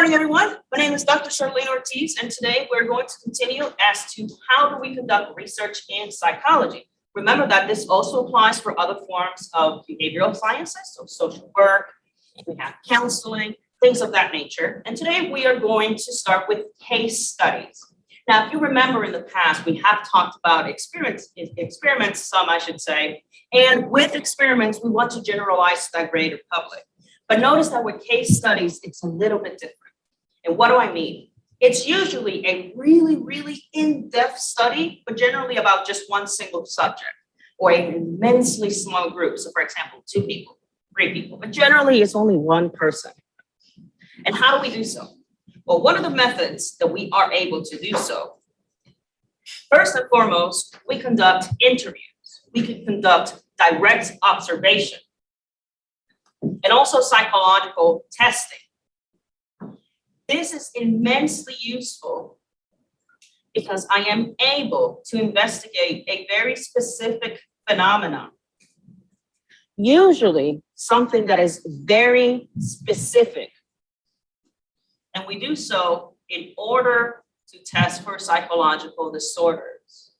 morning, everyone. My name is Dr. Charlene Ortiz, and today we're going to continue as to how do we conduct research in psychology. Remember that this also applies for other forms of behavioral sciences, so social work, we have counseling, things of that nature. And today we are going to start with case studies. Now, if you remember in the past, we have talked about experiments, some I should say, and with experiments, we want to generalize to the greater public. But notice that with case studies, it's a little bit different. And what do I mean? It's usually a really in-depth study, but generally about just one single subject or an immensely small group. So for example, 2 people, 3 people, but generally it's only one person. And how do we do so? Well, one of the methods that we are able to do so, first and foremost, we conduct interviews. We can conduct direct observation and also psychological testing. This is immensely useful because I am able to investigate a very specific phenomenon, usually something that is very specific. And we do so in order to test for psychological disorders.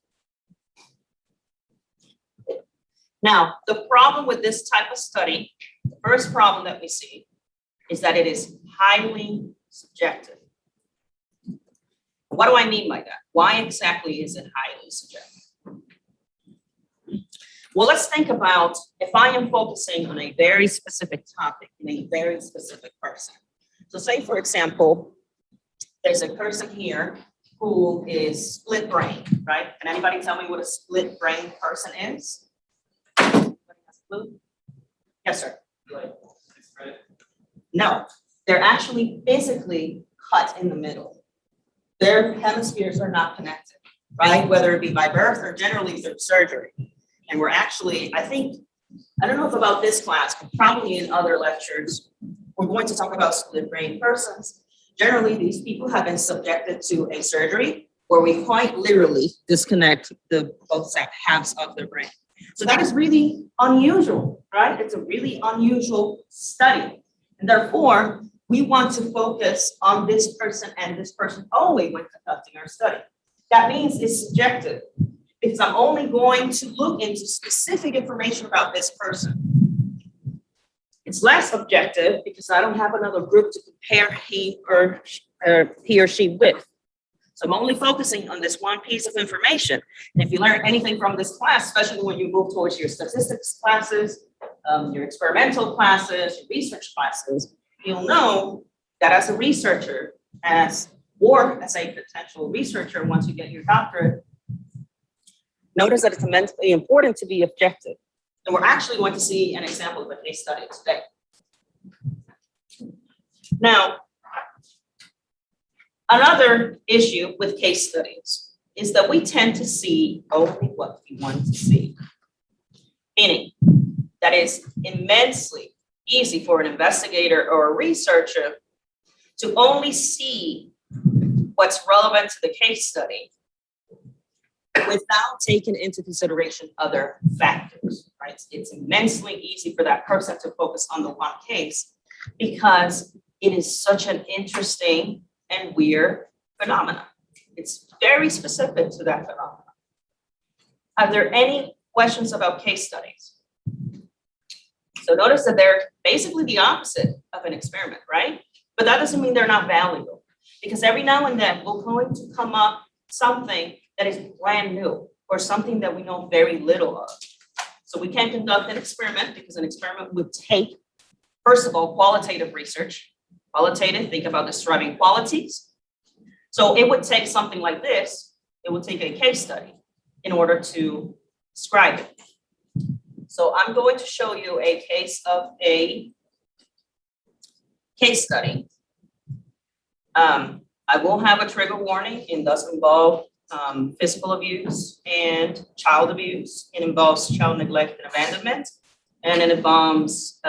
Now, the problem with this type of study, the first problem that we see is that it is highly subjective. What do I mean by that? Why exactly is it highly subjective? Well, let's think about if I am focusing on a very specific topic in a very specific person. So say, for example, there's a person here who is split brain, right? Can anybody tell me what a split brain person is? Yes, sir. No, they're actually physically cut in the middle. Their hemispheres are not connected, right? Whether it be by birth or generally through surgery. And we're actually, I don't know if about this class, but probably in other lectures, we're going to talk about split brain persons. Generally, these people have been subjected to a surgery where we quite literally disconnect the both halves of their brain. So that is really unusual, right? It's a really unusual study. And therefore, we want to focus on this person and this person only when conducting our study. That means it's subjective because I'm only going to look into specific information about this person. It's less objective because I don't have another group to compare he or she with. So I'm only focusing on this one piece of information. And if you learn anything from this class, especially when you move towards your statistics classes, your experimental classes, your research classes, you'll know that as a researcher, or as a potential researcher once you get your doctorate, notice that it's immensely important to be objective. And we're actually going to see an example of a case study today. Now, another issue with case studies is that we tend to see only what we want to see. Meaning that it's immensely easy for an investigator or a researcher to only see what's relevant to the case study without taking into consideration other factors, right? It's immensely easy for that person to focus on the one case because it is such an interesting and weird phenomenon. It's very specific to that phenomenon. Are there any questions about case studies? So notice that they're basically the opposite of an experiment, right? But that doesn't mean they're not valuable because every now and then we're going to come up something that is brand new or something that we know very little of. So we can conduct an experiment because an experiment would take, first of all, qualitative research. Qualitative, think about describing qualities. So it would take something like this. It would take a case study in order to describe it. So I'm going to show you a case of a case study. I will have a trigger warning. It does involve physical abuse and child abuse. It involves child neglect and abandonment, and it involves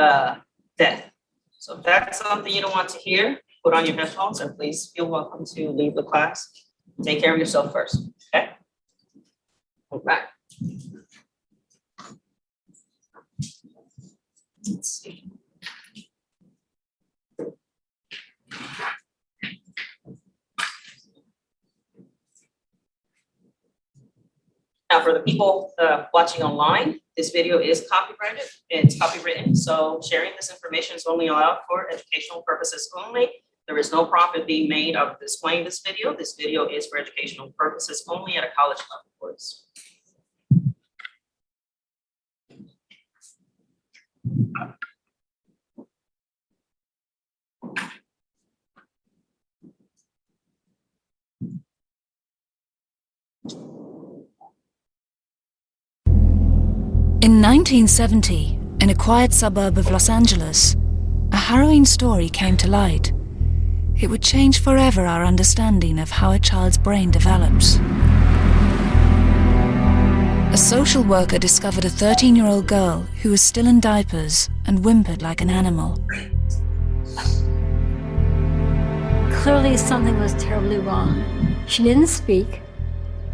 death. So if that's something you don't want to hear, put on your headphones and please feel welcome to leave the class. Take care of yourself first, okay? All right. Let's see. For the people watching online, this video is copyrighted. It's copywritten, so sharing this information is only allowed for educational purposes only. There is no profit being made of displaying this video. This video is for educational purposes only at a college level course. In 1970, in a quiet suburb of Los Angeles, a harrowing story came to light. It would change forever our understanding of how a child's brain develops. A social worker discovered a 13-year-old girl who was still in diapers and whimpered like an animal. Clearly something was terribly wrong. She didn't speak.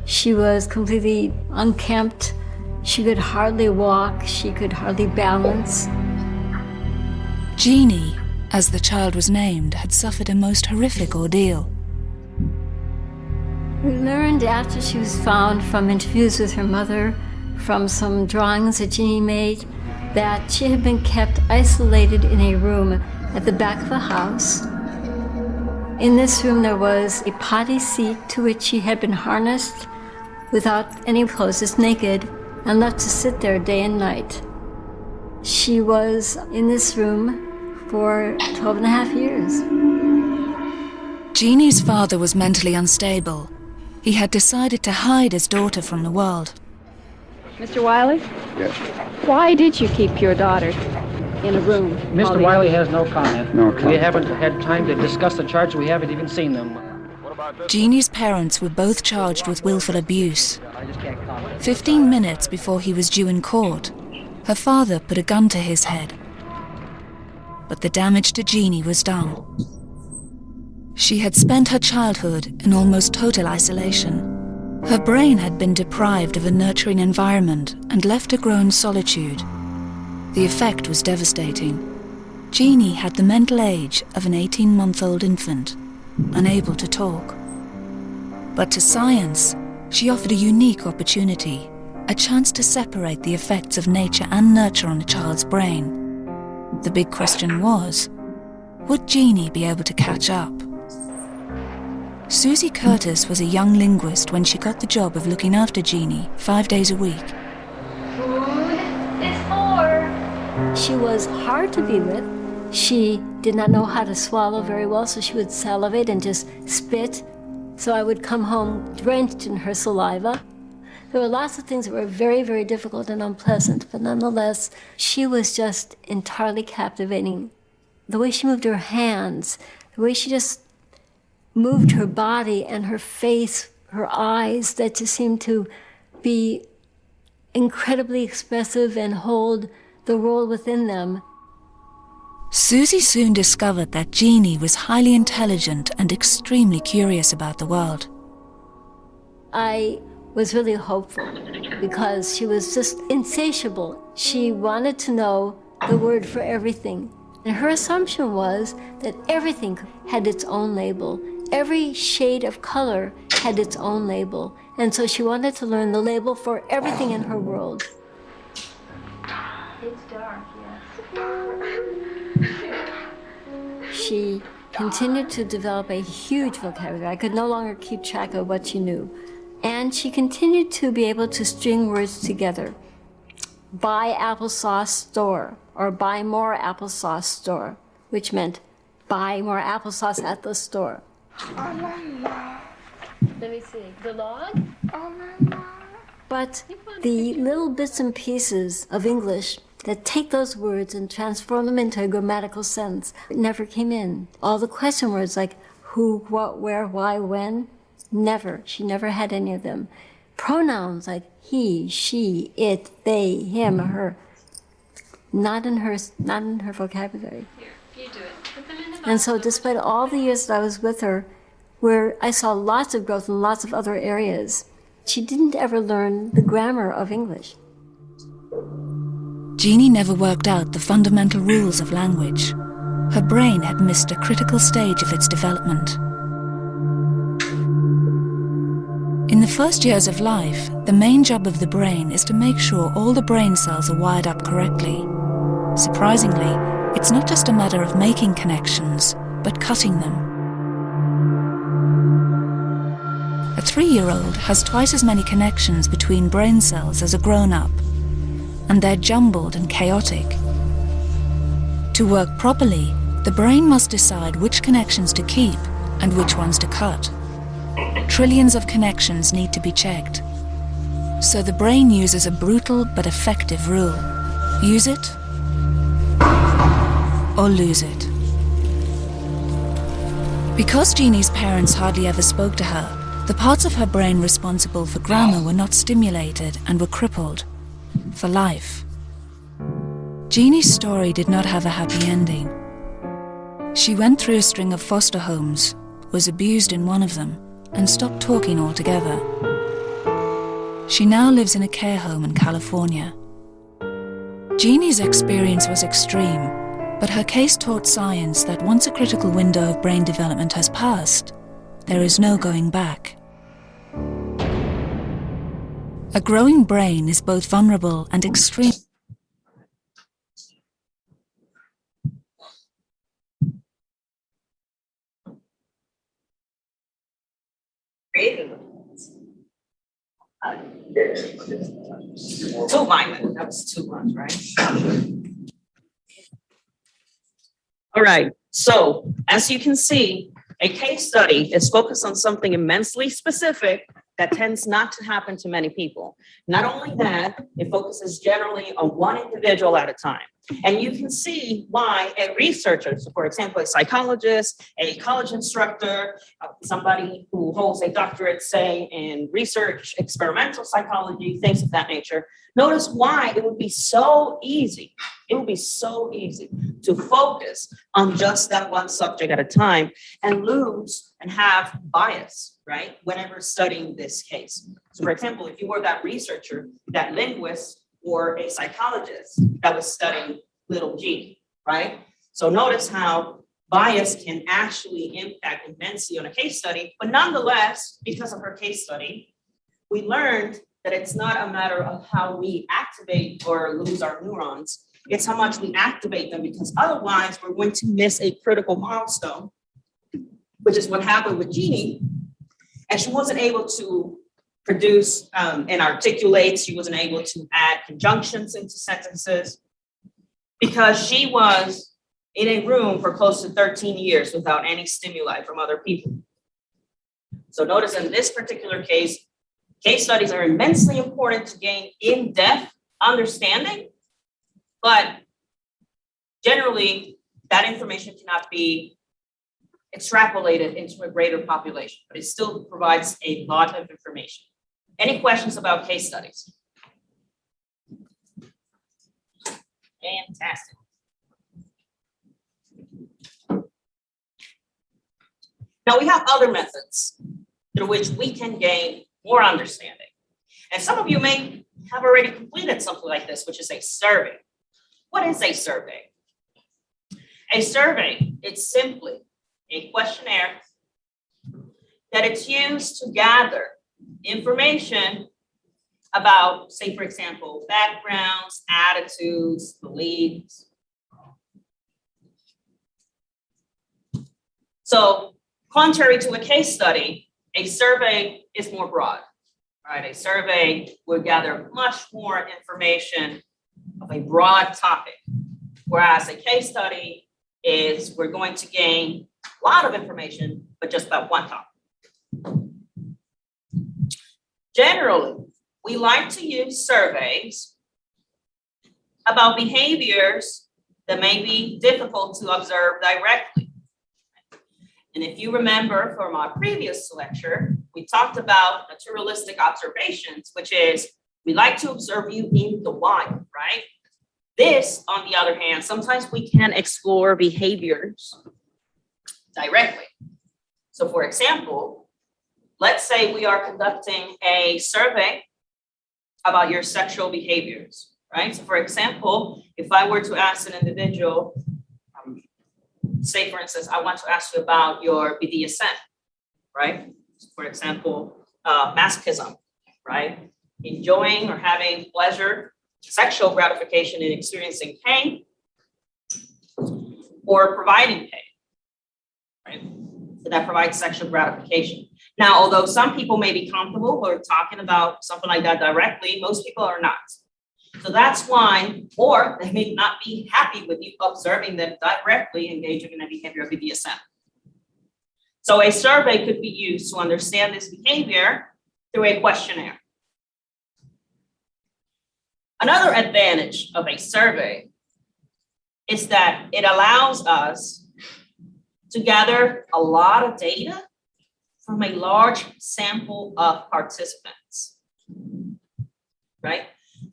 She was completely unkempt. She could hardly walk. She could hardly balance. Jeannie, as the child was named, had suffered a most horrific ordeal. We learned after she was found from interviews with her mother, from some drawings that Jeannie made, that she had been kept isolated in a room at the back of a house. In this room there was a potty seat to which she had been harnessed without any clothes, just naked, and left to sit there day and night. She was in this room for 12 and a half years. Jeannie's father was mentally unstable. He had decided to hide his daughter from the world. Mr. Wiley? Yes. Why did you keep your daughter in a room? Mr. Wiley has no comment. No comment. We haven't had time to discuss the charges. We haven't even seen them. Jeannie's parents were both charged with willful abuse. 15 minutes before he was due in court, her father put a gun to his head. But the damage to Jeannie was done. She had spent her childhood in almost total isolation. Her brain had been deprived of a nurturing environment and left to grow in solitude. The effect was devastating. Jeannie had the mental age of an 18-month-old infant, unable to talk. But to science, she offered a unique opportunity, a chance to separate the effects of nature and nurture on a child's brain. The big question was, would Jeannie be able to catch up? Susie Curtis was a young linguist when she got the job of looking after Jeannie 5 days a week. Food is more. She was hard to be with. She did not know how to swallow very well, so she would salivate and just spit. So I would come home drenched in her saliva. There were lots of things that were very, very difficult and unpleasant, but nonetheless, she was just entirely captivating. The way she moved her hands, the way she just moved her body and her face, her eyes, that just seemed to be incredibly expressive and hold the world within them. Susie soon discovered that Jeannie was highly intelligent and extremely curious about the world. I was really hopeful because she was just insatiable. She wanted to know the word for everything. And her assumption was that everything had its own label. Every shade of color had its own label. And so she wanted to learn the label for everything in her world. It's dark, yes. She continued to develop a huge vocabulary. I could no longer keep track of what she knew. And she continued to be able to string words together. Buy applesauce store, or buy more applesauce store, which meant buy more applesauce at the store. Let me see, the log? But the little bits and pieces of English that take those words and transform them into a grammatical sentence never came in. All the question words like who, what, where, why, when, never. She never had any of them. Pronouns like he, she, it, they, him, her, not in her vocabulary. Here, you do it. Put them in the box. And so despite all the years that I was with her, where I saw lots of growth in lots of other areas, she didn't ever learn the grammar of English. Jeannie never worked out the fundamental rules of language. Her brain had missed a critical stage of its development. In the first years of life, the main job of the brain is to make sure all the brain cells are wired up correctly. Surprisingly, it's not just a matter of making connections, but cutting them. A 3-year-old has twice as many connections between brain cells as a grown-up, and they're jumbled and chaotic. To work properly, the brain must decide which connections to keep and which ones to cut. Trillions of connections need to be checked. So the brain uses a brutal but effective rule. Use it or lose it. Because Jeannie's parents hardly ever spoke to her, the parts of her brain responsible for grammar were not stimulated and were crippled for life. Jeannie's story did not have a happy ending. She went through a string of foster homes, was abused in one of them, and stopped talking altogether. She now lives in a care home in California. Jeannie's experience was extreme, but her case taught science that once a critical window of brain development has passed, there is no going back. A growing brain is both vulnerable and extreme. Two alignment, that was 2 months, right? All right, so as you can see, a case study is focused on something immensely specific that tends not to happen to many people. Not only that, it focuses generally on one individual at a time. And you can see why a researcher, so for example, a psychologist, a college instructor, somebody who holds a doctorate, say, in research, experimental psychology, things of that nature, notice why it would be so easy. It would be so easy to focus on just that one subject at a time and lose and have bias, right, whenever studying this case. So for example, if you were that researcher, that linguist, or a psychologist that was studying little g, right? So notice how bias can actually impact immensely on a case study, but nonetheless, because of her case study, we learned that it's not a matter of how we activate or lose our neurons, it's how much we activate them, because otherwise we're going to miss a critical milestone, which is what happened with Jeannie, and she wasn't able to produce and articulate. She wasn't able to add conjunctions into sentences because she was in a room for close to 13 years without any stimuli from other people. So notice in this particular case studies are immensely important to gain in-depth understanding, but generally that information cannot be extrapolated into a greater population, but it still provides a lot of information. Any questions about case studies? Fantastic. Now we have other methods through which we can gain more understanding. And some of you may have already completed something like this, which is a survey. What is a survey? A survey, it's simply a questionnaire that it's used to gather information about, say, for example, backgrounds, attitudes, beliefs. So, contrary to a case study, a survey is more broad, right? A survey would gather much more information of a broad topic, whereas a case study is we're going to gain a lot of information, but just about one topic. Generally, we like to use surveys about behaviors that may be difficult to observe directly. And if you remember from our previous lecture, we talked about naturalistic observations, which is we like to observe you in the wild, right? This, on the other hand, sometimes we can explore behaviors directly. So for example, let's say we are conducting a survey about your sexual behaviors, right? So for example, if I were to ask an individual, say for instance, I want to ask you about your BDSM, right? For example, masochism, right? Enjoying or having pleasure, sexual gratification in experiencing pain, or providing pain, right? So that provides sexual gratification. Now, although some people may be comfortable with talking about something like that directly, most people are not. So that's why, or they may not be happy with you observing them directly engaging in a behavior of BDSM. So a survey could be used to understand this behavior through a questionnaire. Another advantage of a survey is that it allows us to gather a lot of data from a large sample of participants, right?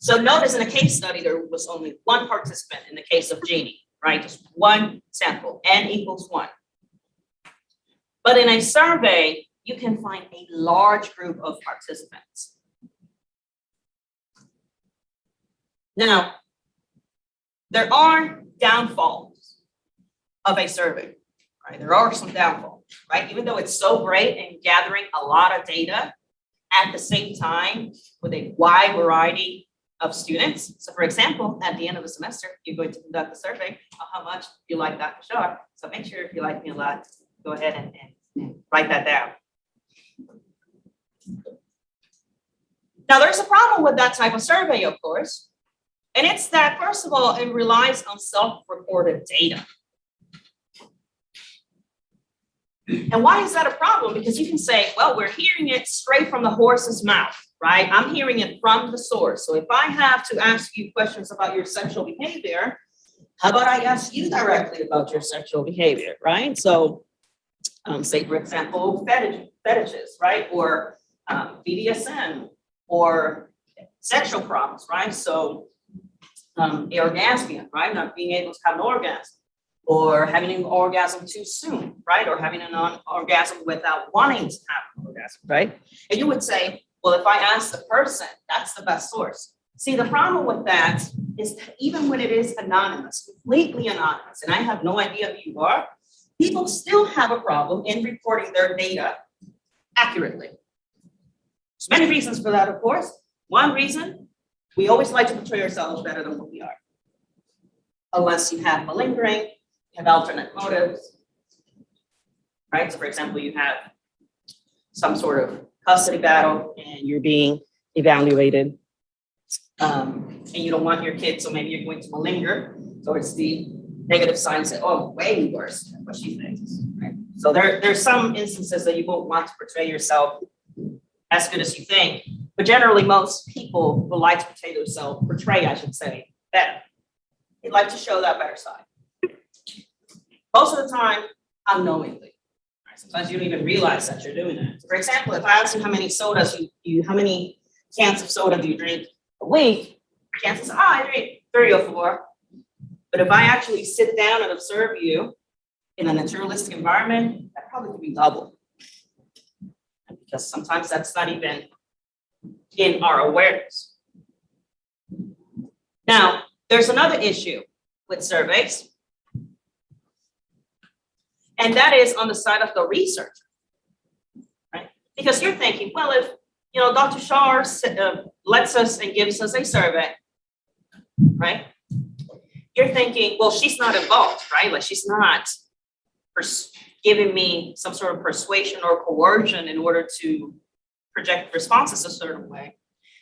So notice in a case study, there was only one participant in the case of Jeannie, right? Just one sample, n equals 1. But in a survey, you can find a large group of participants. Now, there are downfalls of a survey, right? There are some downfalls, right? Even though it's so great in gathering a lot of data at the same time with a wide variety of students. So for example, at the end of the semester, you're going to conduct a survey of how much you like Dr. Shaw. So make sure if you like me a lot, go ahead and write that down. Now there's a problem with that type of survey, of course. And it's that, first of all, it relies on self-reported data. And why is that a problem? Because you can say, well, we're hearing it straight from the horse's mouth, right? I'm hearing it from the source. So if I have to ask you questions about your sexual behavior, how about I ask you directly about your sexual behavior, right? So say, for example, fetishes, right? Or BDSM or sexual problems, right? So orgasmia, right? Not being able to have an orgasm, or having an orgasm too soon, right? Or having an orgasm without wanting to have an orgasm, right? And you would say, well, if I ask the person, that's the best source. See, the problem with that is that even when it is anonymous, completely anonymous, and I have no idea who you are, people still have a problem in reporting their data accurately. There's many reasons for that, of course. One reason, we always like to portray ourselves better than what we are. Unless you have malingering, you have alternate motives, right? So for example, you have some sort of custody battle and you're being evaluated and you don't want your kid, so maybe you're going to malinger. So it's the negative sign say, oh, way worse than what she thinks, right? So there's some instances that you won't want to portray yourself as good as you think, but generally most people would like to portray, I should say, better. They'd like to show that better side. Most of the time, unknowingly. Right? Sometimes you don't even realize that you're doing that. For example, if I ask you how many sodas how many cans of soda do you drink a week, chances are I drink 3 or 4. But if I actually sit down and observe you in a naturalistic environment, that probably could be double. Because sometimes that's not even in our awareness. Now, there's another issue with surveys, and that is on the side of the researcher, right? Because you're thinking, well, if Dr. Shaw lets us and gives us a survey, right? You're thinking, well, she's not involved, right? Like she's not giving me some sort of persuasion or coercion in order to project responses a certain way.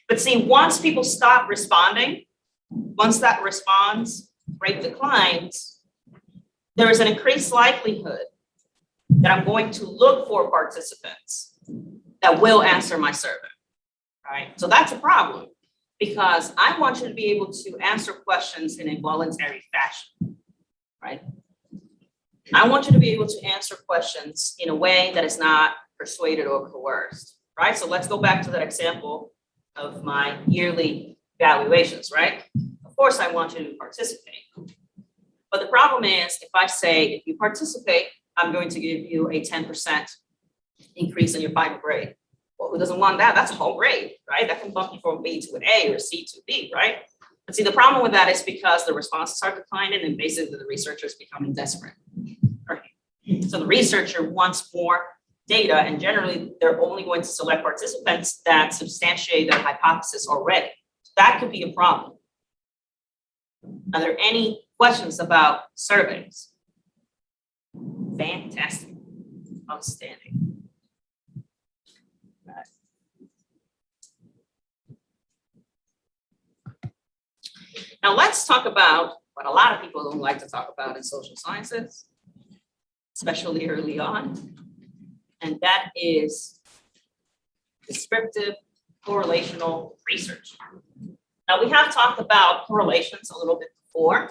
But see, once people stop responding, once that response rate declines, there is an increased likelihood that I'm going to look for participants that will answer my survey, right? So that's a problem because I want you to be able to answer questions in a voluntary fashion, right? I want you to be able to answer questions in a way that is not persuaded or coerced, right? So let's go back to that example of my yearly evaluations, right? Of course, I want you to participate. But the problem is, if I say, if you participate, I'm going to give you a 10% increase in your final grade. Well, who doesn't want that? That's a whole grade, right? That can bump you from B to an A or C to B, right? But see, the problem with that is because the responses are declining and basically the researcher is becoming desperate, right? So the researcher wants more data, and generally they're only going to select participants that substantiate their hypothesis already. That could be a problem. Are there any questions about surveys? Fantastic. Outstanding. Right. Now let's talk about what a lot of people don't like to talk about in social sciences, especially early on, and that is descriptive correlational research. Now we have talked about correlations a little bit before.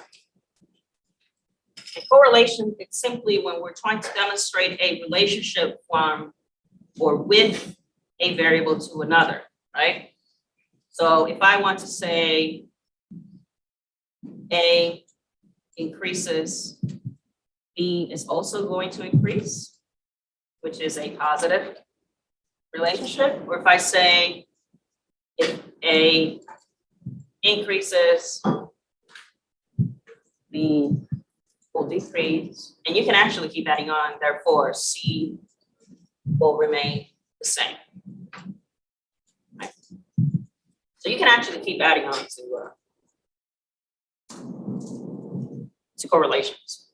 And correlation, it's simply when we're trying to demonstrate a relationship from or with a variable to another, right? So if I want to say A increases, B is also going to increase, which is a positive relationship. Or if I say if A increases, B will decrease, and you can actually keep adding on, therefore C will remain the same. Right? So you can actually keep adding on to correlations.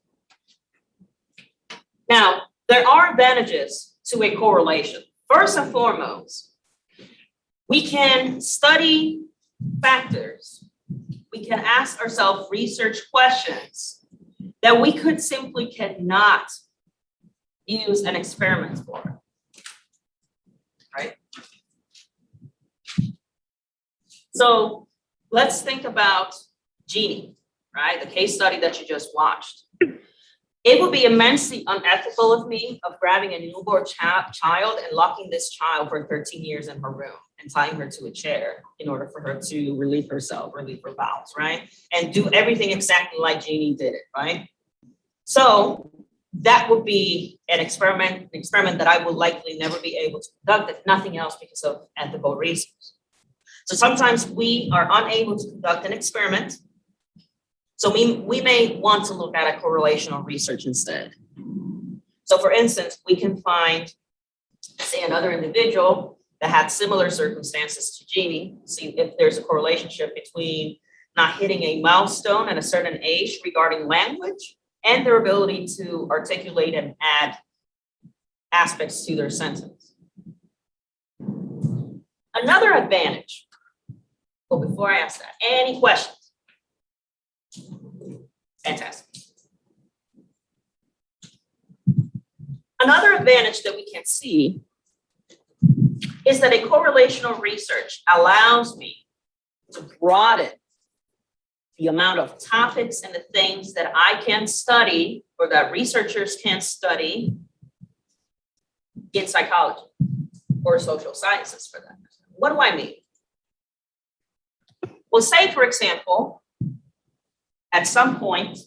Now, there are advantages to a correlation. First and foremost, we can study factors. We can ask ourselves research questions that we could simply cannot use an experiment for, right? So let's think about Jeannie, right? The case study that you just watched. It would be immensely unethical of me of grabbing a newborn child and locking this child for 13 years in her room and tying her to a chair in order for her to relieve herself, relieve her bowels, right? And do everything exactly like Jeannie did it, right? So that would be an experiment that I will likely never be able to conduct, if nothing else, because of ethical reasons. So sometimes we are unable to conduct an experiment. So we may want to look at a correlational research instead. So for instance, we can find, say, another individual that had similar circumstances to Jeannie, see if there's a correlation between not hitting a milestone at a certain age regarding language and their ability to articulate and add aspects to their sentence. Another advantage, well, before I ask that, any questions? Fantastic. Another advantage that we can see is that a correlational research allows me to broaden the amount of topics and the things that I can study or that researchers can study in psychology or social sciences for that. What do I mean? Well, say, for example, at some point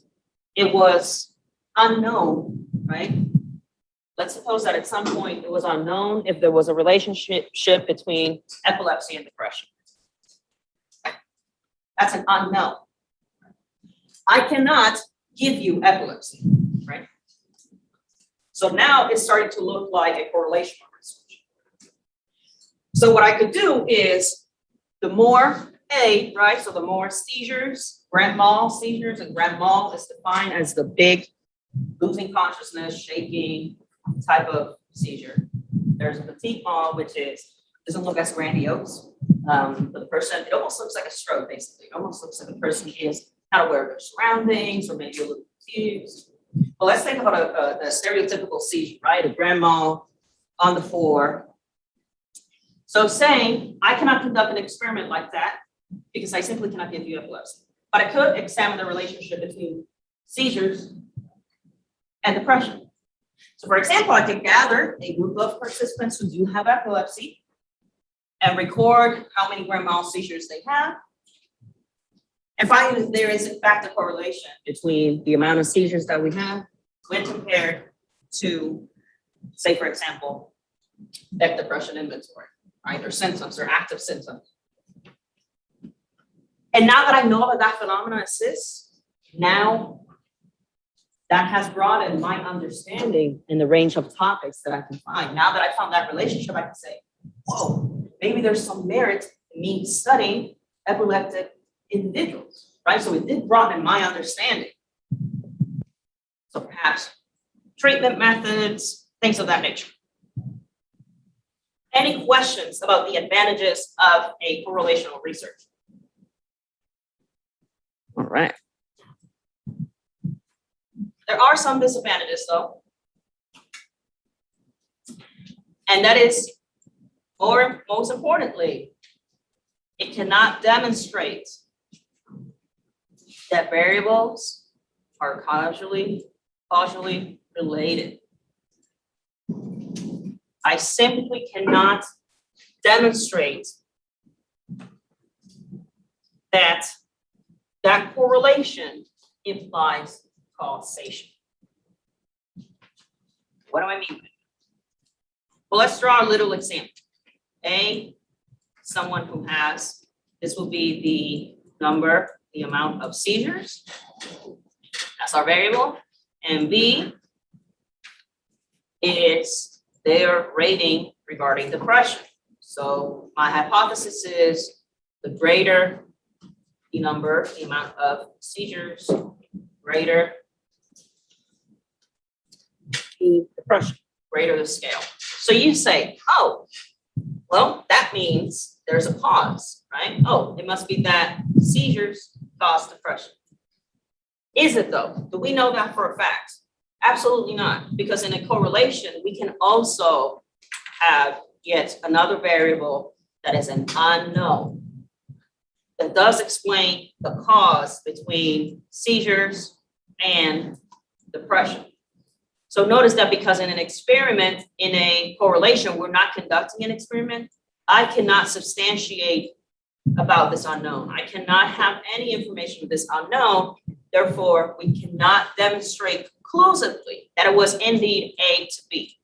it was unknown, right? Let's suppose that at some point it was unknown if there was a relationship between epilepsy and depression. That's an unknown. I cannot give you epilepsy, right? So now it's starting to look like a correlational research. So what I could do is the more A, right? So the more seizures, grand mal seizures, and grand mal is defined as the big losing consciousness, shaking type of seizure. There's a petit mal, which doesn't look as grandiose. But the person, it almost looks like a stroke, basically. It almost looks like a person is not aware of their surroundings or maybe a little confused. Well, let's think about a stereotypical seizure, right? A grand mal on the floor. So saying, I cannot conduct an experiment like that because I simply cannot give you epilepsy. But I could examine the relationship between seizures and depression. So for example, I could gather a group of participants who do have epilepsy and record how many grand mal seizures they have, and find if there is in fact a correlation between the amount of seizures that we have when compared to, say, for example, that depression inventory, right? Or symptoms or active symptoms. And now that I know that that phenomenon exists, now that has broadened my understanding in the range of topics that I can find. Now that I found that relationship, I can say, whoa, maybe there's some merit in me studying epileptic individuals, right? So it did broaden my understanding. So perhaps treatment methods, things of that nature. Any questions about the advantages of a correlational research? All right. There are some disadvantages though. And that is, most importantly, it cannot demonstrate that variables are causally related. I simply cannot demonstrate that that correlation implies causation. What do I mean by that? Well, let's draw a little example. Someone who has, this will be the number, the amount of seizures. That's our variable. And B is their rating regarding depression. So my hypothesis is the greater the number, the amount of seizures, greater the depression, greater the scale. So you say, oh, well, that means there's a cause, right? Oh, it must be that seizures cause depression. Is it though? Do we know that for a fact? Absolutely not, because in a correlation, we can also have yet another variable that is an unknown that does explain the cause between seizures and depression. So notice that because in an experiment, in a correlation, we're not conducting an experiment, I cannot substantiate about this unknown. I cannot have any information of this unknown. Therefore, we cannot demonstrate conclusively that it was indeed A to B.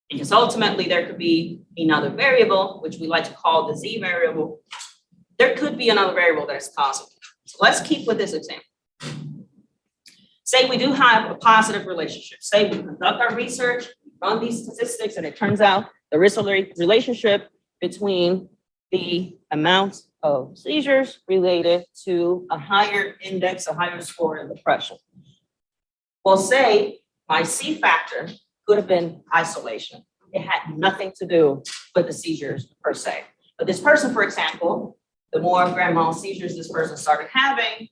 Because ultimately there could be another variable, which we like to call the Z variable. There could be another variable that is causing it. So let's keep with this example. Say we do have a positive relationship. Say we conduct our research, run these statistics, and it turns out there is a relationship between the amount of seizures related to a higher index, a higher score in depression. Well, say my C factor could have been isolation. It had nothing to do with the seizures per se. But this person, for example, the more grand mal seizures this person started having,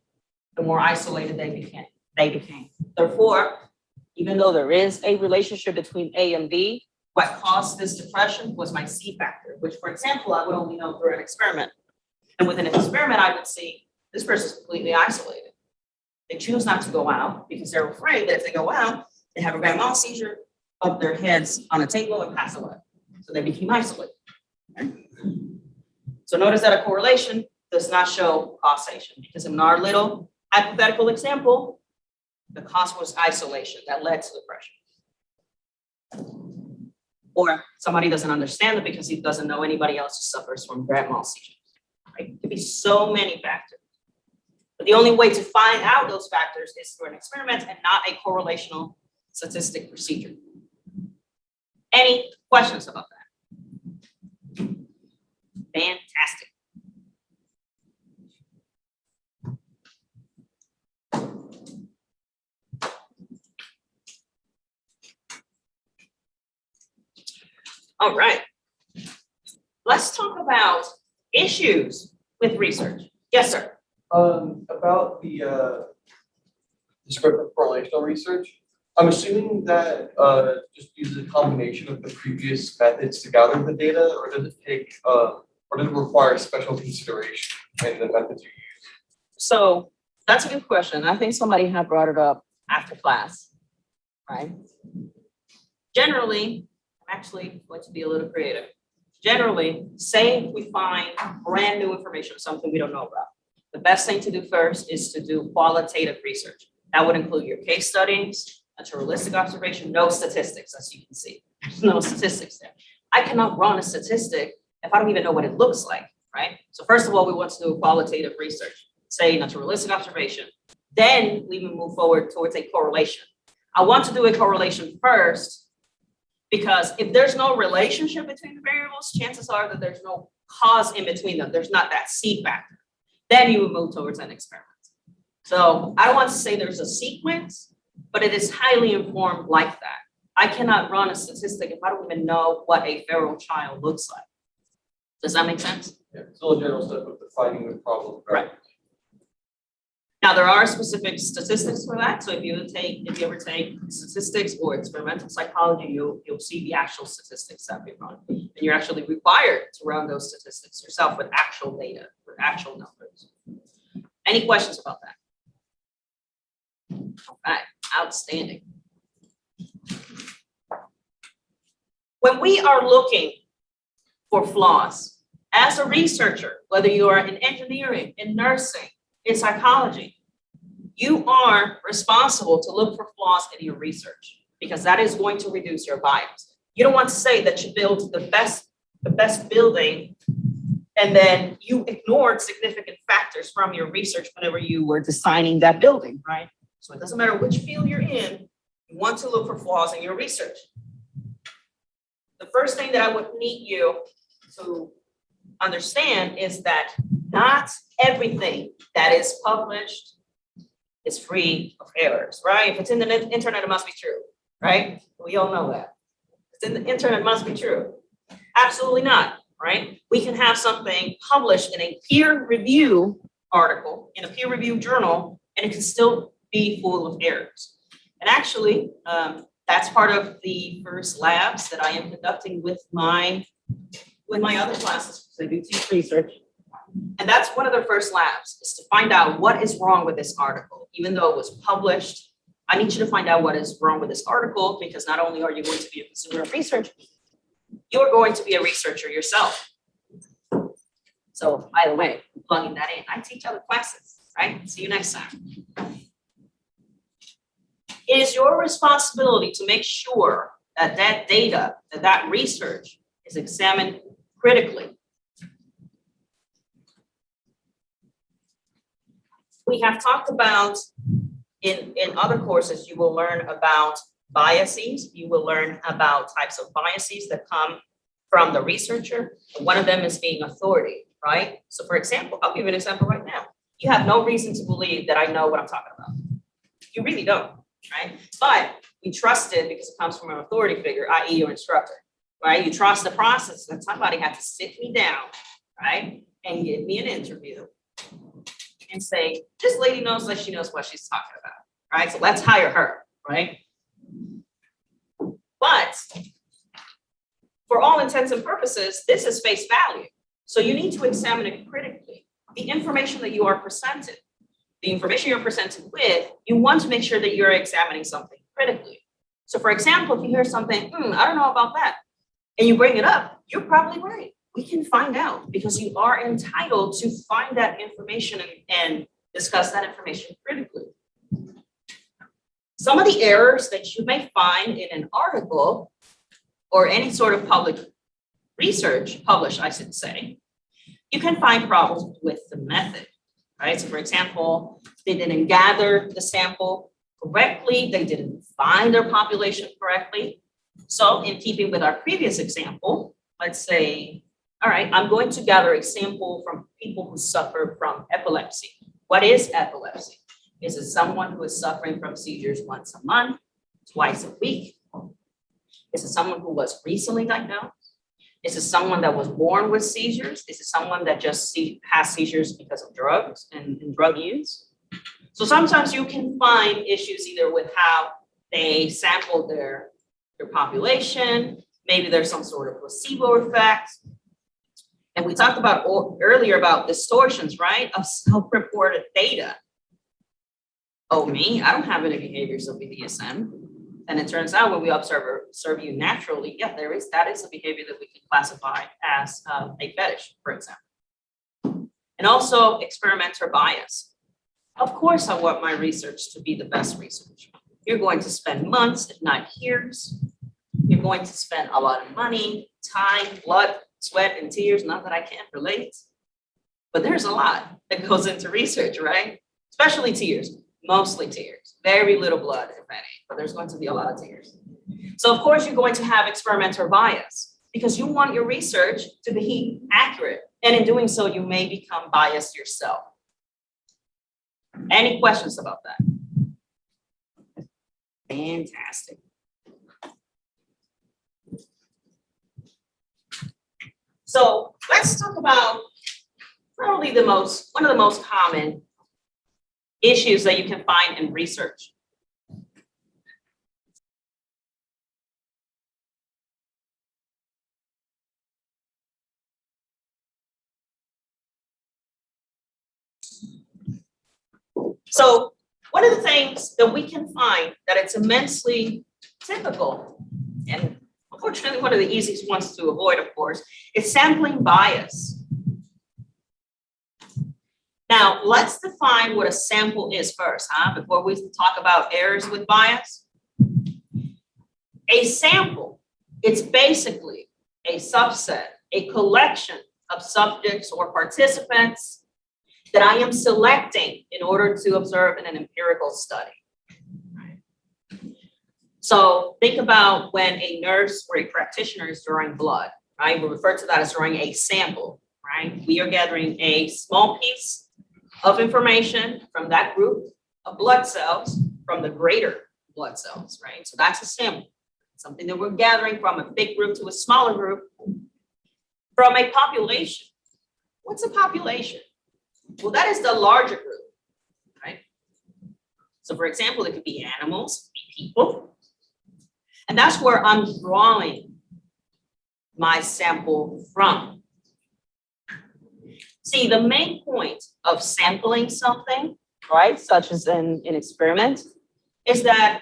the more isolated they became. Therefore, even though there is a relationship between A and B, what caused this depression was my C factor, which, for example, I would only know through an experiment. And within an experiment, I would see this person is completely isolated. They choose not to go out because they're afraid that if they go out, they have a grand mal seizure, up their heads on a table and pass away. So they became isolated. Okay? So notice that a correlation does not show causation because in our little hypothetical example, the cause was isolation that led to depression. Or somebody doesn't understand it because he doesn't know anybody else who suffers from grand mal seizures. Right? It could be so many factors. But the only way to find out those factors is through an experiment and not a correlational statistic procedure. Any questions about that? Fantastic. All right. Let's talk about issues with research. Yes, sir. About the descriptive correlational research, I'm assuming that just uses a combination of the previous methods to gather the data, or does it require special consideration in the methods you use? So that's a good question. I think somebody had brought it up after class, right? Generally, I'm actually going to be a little creative. Generally, say we find brand new information, something we don't know about. The best thing to do first is to do qualitative research. That would include your case studies, naturalistic observation, no statistics, as you can see. There's no statistics there. I cannot run a statistic if I don't even know what it looks like, right? So first of all, we want to do qualitative research. Say naturalistic observation. Then we will move forward towards a correlation. I want to do a correlation first because if there's no relationship between the variables, chances are that there's no cause in between them. There's not that C factor. Then you will move towards an experiment. So I don't want to say there's a sequence, but it is highly informed like that. I cannot run a statistic if I don't even know what a feral child looks like. Does that make sense? Yeah, it's all general stuff of defining the problem. Right. Now, there are specific statistics for that. So if you ever take statistics or experimental psychology, you'll see the actual statistics that we run. And you're actually required to run those statistics yourself with actual data, with actual numbers. Any questions about that? All right, outstanding. When we are looking for flaws, as a researcher, whether you are in engineering, in nursing, in psychology, you are responsible to look for flaws in your research because that is going to reduce your bias. You don't want to say that you built the best building and then you ignored significant factors from your research whenever you were designing that building, right? So it doesn't matter which field you're in, you want to look for flaws in your research. The first thing that I would need you to understand is that not everything that is published is free of errors, right? If it's in the internet, it must be true, right? We all know that. If it's in the internet, it must be true. Absolutely not, right? We can have something published in a peer review article, in a peer review journal, and it can still be full of errors. And actually, that's part of the first labs that I am conducting with my other classes, because I do teach research. And that's one of their first labs, is to find out what is wrong with this article. Even though it was published, I need you to find out what is wrong with this article, because not only are you going to be a consumer of research, you're going to be a researcher yourself. So by the way, I'm plugging that in. I teach other classes, right? See you next time. It is your responsibility to make sure that that data, that research is examined critically. We have talked about, in other courses, you will learn about biases. You will learn about types of biases that come from the researcher. One of them is being authority, right? So for example, I'll give you an example right now. You have no reason to believe that I know what I'm talking about. You really don't, right? But we trust it because it comes from an authority figure, i.e. your instructor, right? You trust the process that somebody had to sit me down, right? And give me an interview and say, this lady knows that she knows what she's talking about, right? So let's hire her, right? But for all intents and purposes, this is face value. So you need to examine it critically. The information that you are presented, the information you're presented with, you want to make sure that you're examining something critically. So for example, if you hear something, I don't know about that, and you bring it up, you're probably right. We can find out because you are entitled to find that information and discuss that information critically. Some of the errors that you may find in an article or any sort of public research, published, I should say, you can find problems with the method, right? So for example, they didn't gather the sample correctly, they didn't find their population correctly. So in keeping with our previous example, let's say, all right, I'm going to gather a sample from people who suffer from epilepsy. What is epilepsy? Is it someone who is suffering from seizures once a month, twice a week? Is it someone who was recently diagnosed? Is it someone that was born with seizures? Is it someone that just has seizures because of drugs and drug use? So sometimes you can find issues either with how they sampled their population, maybe there's some sort of placebo effect. And we talked about earlier about distortions, right, of self-reported data. Oh, me, I don't have any behaviors of BDSM. And it turns out when we observe you naturally, yeah, that is a behavior that we can classify as a fetish, for example. And also experimenter bias. Of course, I want my research to be the best research. You're going to spend months, if not years. You're going to spend a lot of money, time, blood, sweat, and tears. Not that I can't relate, but there's a lot that goes into research, right? Especially tears. mostly tears, very little blood, if any, but there's going to be a lot of tears. So of course, you're going to have experimenter bias because you want your research to be accurate. And in doing so, you may become biased yourself. Any questions about that? Fantastic. So let's talk about probably one of the most common issues that you can find in research. So one of the things that we can find that it's immensely typical, and unfortunately one of the easiest ones to avoid, of course, is sampling bias. Now, let's define what a sample is first, before we talk about errors with bias. A sample, it's basically a subset, a collection of subjects or participants that I am selecting in order to observe in an empirical study. So think about when a nurse or a practitioner is drawing blood, right? We refer to that as drawing a sample, right? We are gathering a small piece of information from that group of blood cells from the greater blood cells, right? So that's a sample, something that we're gathering from a big group to a smaller group from a population. What's a population? Well, that is the larger group, right? So for example, it could be animals, people, and that's where I'm drawing my sample from. See, the main point of sampling something, right, such as an experiment, is that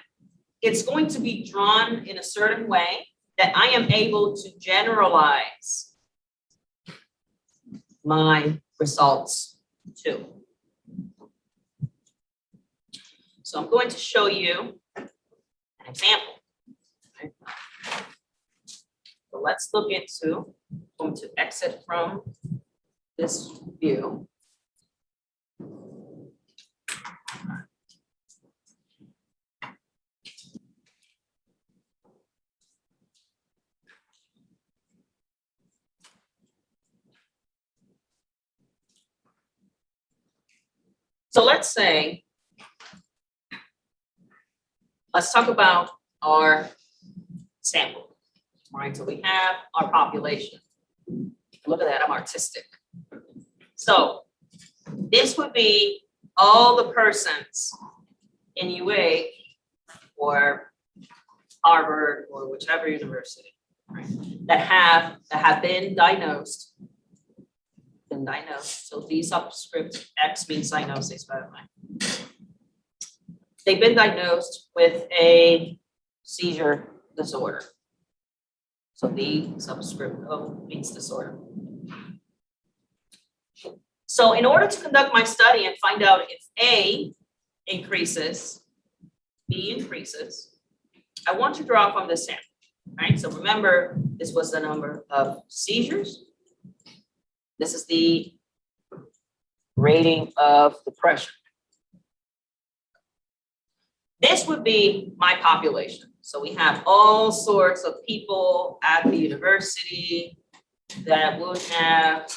it's going to be drawn in a certain way that I am able to generalize my results to. So I'm going to show you an example. Okay. So let's look into, I'm going to exit from this view. So let's talk about our sample, right? So we have our population. Look at that, I'm artistic. So this would be all the persons in UA or Harvard or whichever university, right, that have been diagnosed. So D subscript X means diagnosis, by the way. They've been diagnosed with a seizure disorder. So D subscript O means disorder. So in order to conduct my study and find out if A increases, B increases, I want to draw from the sample, right? So remember, this was the number of seizures. This is the rating of depression. This would be my population. So we have all sorts of people at the university that would have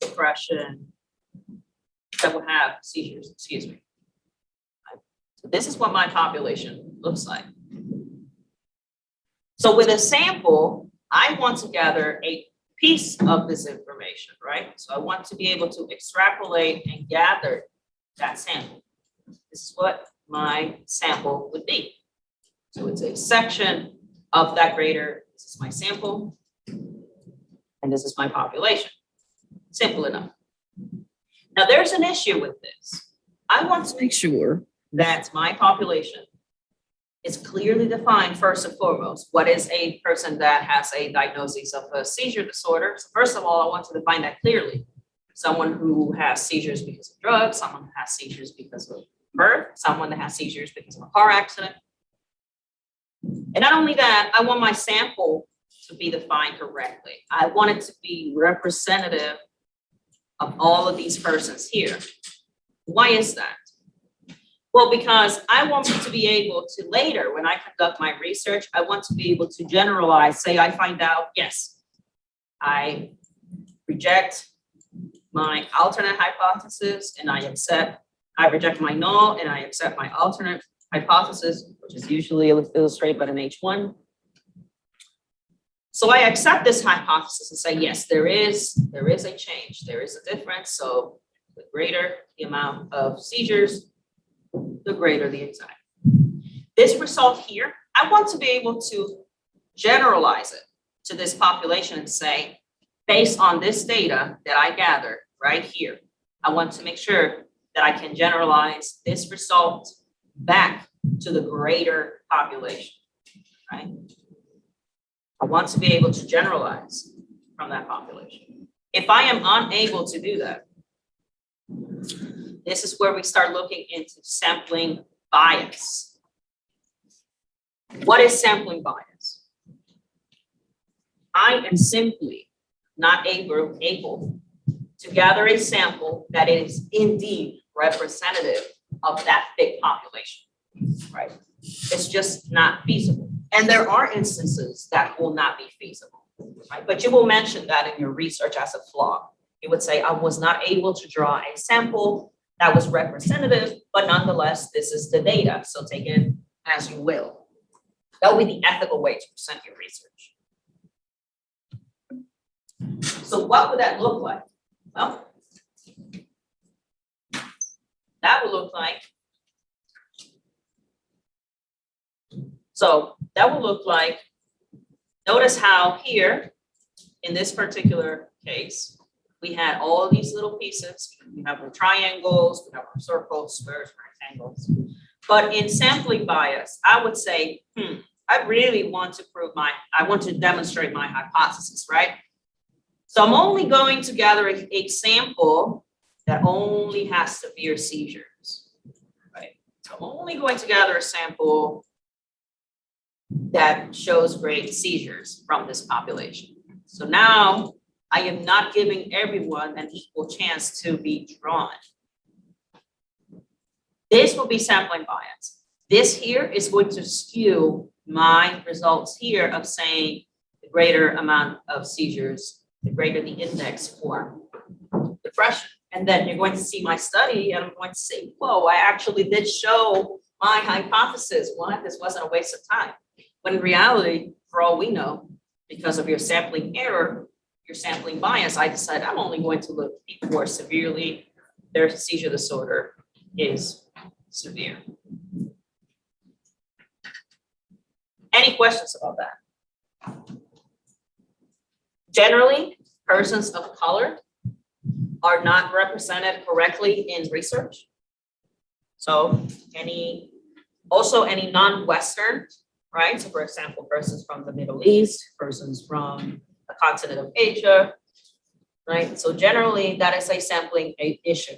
depression, that would have seizures, excuse me. So this is what my population looks like. So with a sample, I want to gather a piece of this information, right? So I want to be able to extrapolate and gather that sample. This is what my sample would be. So it's a section of that greater, this is my sample, and this is my population. Simple enough. Now there's an issue with this. I want to make sure that my population is clearly defined first and foremost. What is a person that has a diagnosis of a seizure disorder? So first of all, I want to define that clearly. Someone who has seizures because of drugs, someone who has seizures because of birth, someone that has seizures because of a car accident. And not only that, I want my sample to be defined correctly. I want it to be representative of all of these persons here. Why is that? Well, because I want to be able to later, when I conduct my research, I want to be able to generalize, say I find out, yes, I reject my alternate hypothesis and I reject my null and I accept my alternate hypothesis, which is usually illustrated by an H1. So I accept this hypothesis and say, yes, there is a change, there is a difference. So the greater the amount of seizures, the greater the anxiety. This result here, I want to be able to generalize it to this population and say, based on this data that I gathered right here, I want to make sure that I can generalize this result back to the greater population, right? I want to be able to generalize from that population. If I am unable to do that, this is where we start looking into sampling bias. What is sampling bias? I am simply not able to gather a sample that is indeed representative of that big population, right? It's just not feasible. And there are instances that will not be feasible, right? But you will mention that in your research as a flaw. You would say, I was not able to draw a sample that was representative, but nonetheless, this is the data. So take it as you will. That would be the ethical way to present your research. So what would that look like? Well, that would look like, notice how here, in this particular case, we had all these little pieces. We have our triangles, we have our circles, squares, rectangles. But in sampling bias, I would say, I really want to I want to demonstrate my hypothesis, right? So I'm only going to gather a sample that only has severe seizures, right? So I'm only going to gather a sample that shows great seizures from this population. So now I am not giving everyone an equal chance to be drawn. This will be sampling bias. This here is going to skew my results here of saying the greater amount of seizures, the greater the index for depression. And then you're going to see my study and I'm going to say, whoa, I actually did show my hypothesis. What? This wasn't a waste of time. When in reality, for all we know, because of your sampling error, your sampling bias, I decided I'm only going to look at people who are severely, their seizure disorder is severe. Any questions about that? Generally, persons of color are not represented correctly in research. So any non-Western, right? So for example, persons from the Middle East, persons from the continent of Asia, right? So generally that is a sampling issue.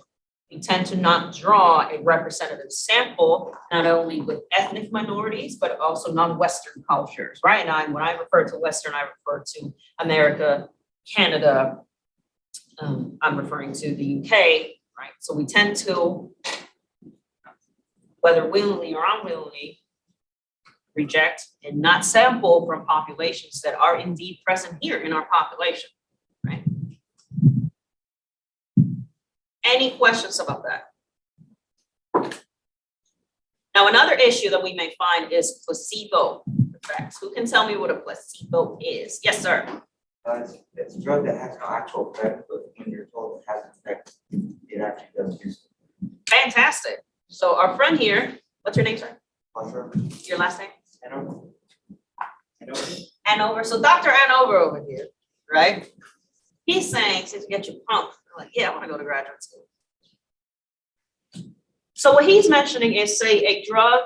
We tend to not draw a representative sample, not only with ethnic minorities, but also non-Western cultures, right? And when I refer to Western, I refer to America, Canada, I'm referring to the UK, right? So we tend to, whether willingly or unwillingly, reject and not sample from populations that are indeed present here in our population, right? Any questions about that? Now, another issue that we may find is placebo effects. Who can tell me what a placebo is? Yes, sir. It's a drug that has no actual effect, but when you're told it has an effect, it actually does do so. Fantastic. So our friend here, what's your name, sir? Pleasure. Your last name? Hanover. So Dr. Hanover over here, right? He's saying, since you get you pumped, I'm like, yeah, I want to go to graduate school. So what he's mentioning is, say, a drug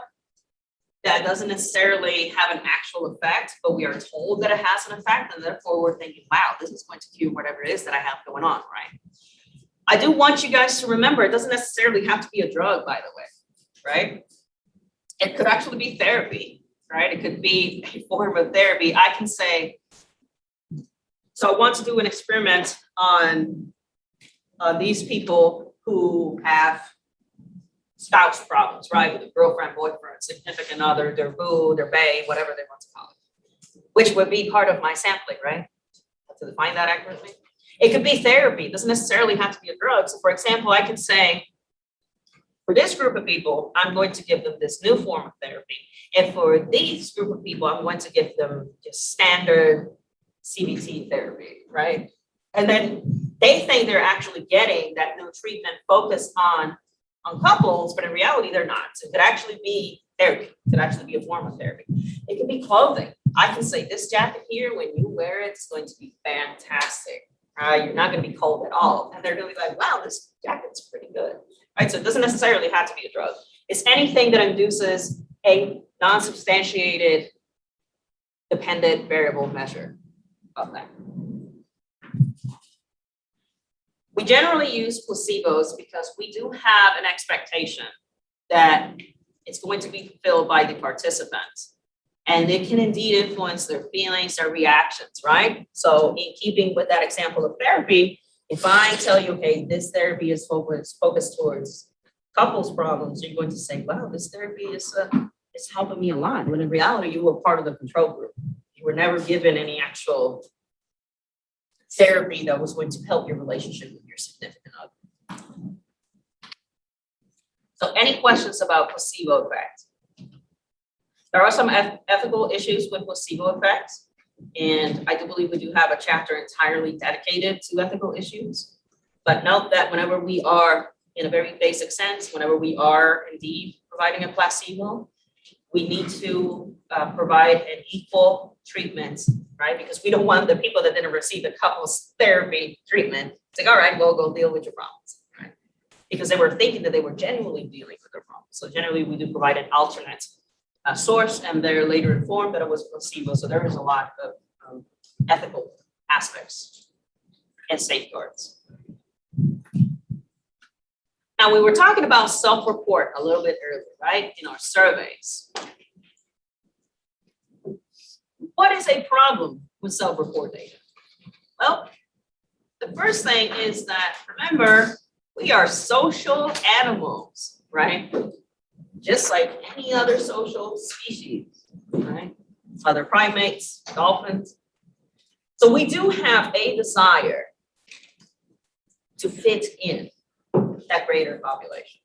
that doesn't necessarily have an actual effect, but we are told that it has an effect, and therefore we're thinking, wow, this is going to cure whatever it is that I have going on, right? I do want you guys to remember, it doesn't necessarily have to be a drug, by the way, right? It could actually be therapy, right? It could be a form of therapy. I can say, so I want to do an experiment on these people who have spouse problems, right? With a girlfriend, boyfriend, significant other, their boo, their bae, whatever they want to call it, which would be part of my sampling, right? To define that accurately. It could be therapy. It doesn't necessarily have to be a drug. So for example, I can say, for this group of people, I'm going to give them this new form of therapy. And for these group of people, I'm going to give them just standard CBT therapy, right? And then they think they're actually getting that new treatment focused on couples, but in reality, they're not. So it could actually be therapy. It could actually be a form of therapy. It could be clothing. I can say this jacket here, when you wear it, it's going to be fantastic. You're not going to be cold at all. And they're going to be like, wow, this jacket's pretty good. Right? So it doesn't necessarily have to be a drug. It's anything that induces a non-substantiated dependent variable measure of that. We generally use placebos because we do have an expectation that it's going to be fulfilled by the participants. And it can indeed influence their feelings, their reactions, right? So in keeping with that example of therapy, if I tell you, okay, this therapy is focused towards couples problems, you're going to say, wow, this therapy is helping me a lot. When in reality, you were part of the control group. You were never given any actual therapy that was going to help your relationship with your significant other. So any questions about placebo effect? There are some ethical issues with placebo effects, and I do believe we do have a chapter entirely dedicated to ethical issues. But note that whenever we are, in a very basic sense, whenever we are indeed providing a placebo, we need to provide an equal treatment, right? Because we don't want the people that didn't receive the couples therapy treatment to say, all right, well, go deal with your problems, right? Because they were thinking that they were genuinely dealing with their problems. So generally, we do provide an alternate source, and they're later informed that it was placebo. So there is a lot of ethical aspects and safeguards. Now, we were talking about self-report a little bit earlier, right, in our surveys. What is a problem with self-report data? Well, the first thing is that, remember, we are social animals, right? Just like any other social species, right? Other primates, dolphins. So we do have a desire to fit in that greater population.